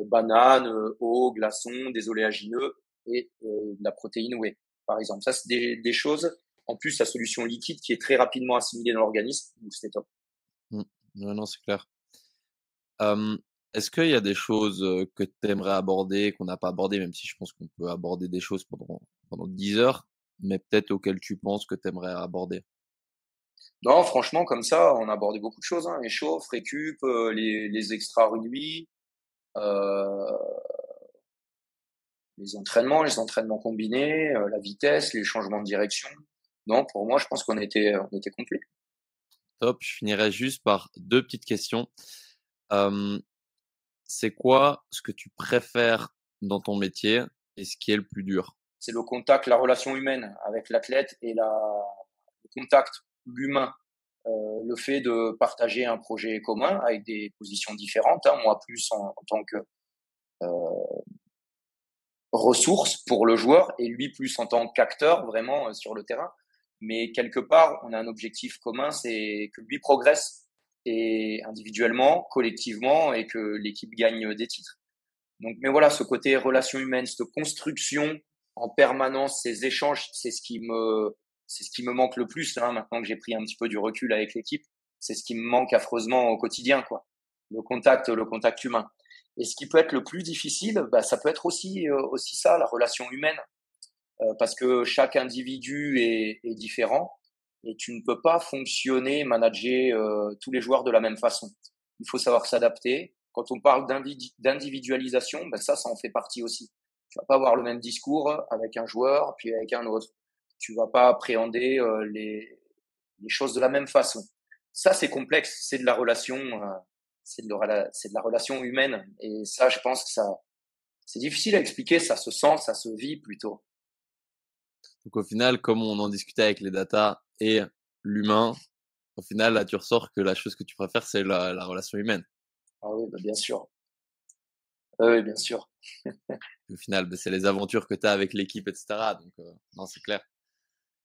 banane, eau, glaçons, des oléagineux et de la protéine whey, par exemple. Ça, c'est des choses. En plus, la solution liquide qui est très rapidement assimilée dans l'organisme, donc c'était top. Mmh. Ouais, non, c'est clair. Hem, Est-ce qu'il y a des choses, que tu aimerais aborder, qu'on n'a pas abordées, même si je pense qu'on peut aborder des choses pendant 10 heures, mais peut-être auxquelles tu penses que tu aimerais aborder? Non, franchement, comme ça, on a abordé beaucoup de choses, hein. Échauffe, récup, les extra rugby, euh, les entraînements combinés, la vitesse, les changements de direction. Non, pour moi, je pense on était complet. Top, je finirai juste par 2 petites questions. Hem, c'est quoi ce que tu préfères dans ton métier et ce qui est le plus dur? C'est le contact, la relation humaine avec l'athlète et le contact, l'humain. Le fait de partager un projet commun avec des positions différentes, hein, moi plus en tant que ressource pour le joueur et lui plus en tant qu'acteur vraiment sur le terrain. Mais quelque part, on a un objectif commun, c'est que lui progresse et individuellement, collectivement et que l'équipe gagne des titres. Donc, mais voilà, ce côté relation humaine, cette construction en permanence, ces échanges, c'est ce qui me manque le plus, hein, maintenant que j'ai pris un petit peu du recul avec l'équipe. C'est ce qui me manque affreusement au quotidien, quoi. Le contact humain. Et ce qui peut être le plus difficile, bah, ça peut être aussi ça, la relation humaine, parce que chaque individu est différent et tu ne peux pas fonctionner, manager tous les joueurs de la même façon. Il faut savoir s'adapter. Quand on parle d'individualisation, ben ça en fait partie aussi. Tu vas pas avoir le même discours avec un joueur puis avec un autre. Tu vas pas appréhender les choses de la même façon. Ça, c'est complexe. C'est de la relation, c'est de la relation humaine. Et ça, je pense que c'est difficile à expliquer. Ça se sent, ça se vit plutôt. Donc au final, comme on en discutait avec les data et l'humain, au final, là, tu ressors que la chose que tu préfères, c'est la relation humaine. Ah oui, bah, bien sûr. Ah oui, bien sûr. Au final, bah, c'est les aventures que tu as avec l'équipe, et cetera. Donc non, c'est clair.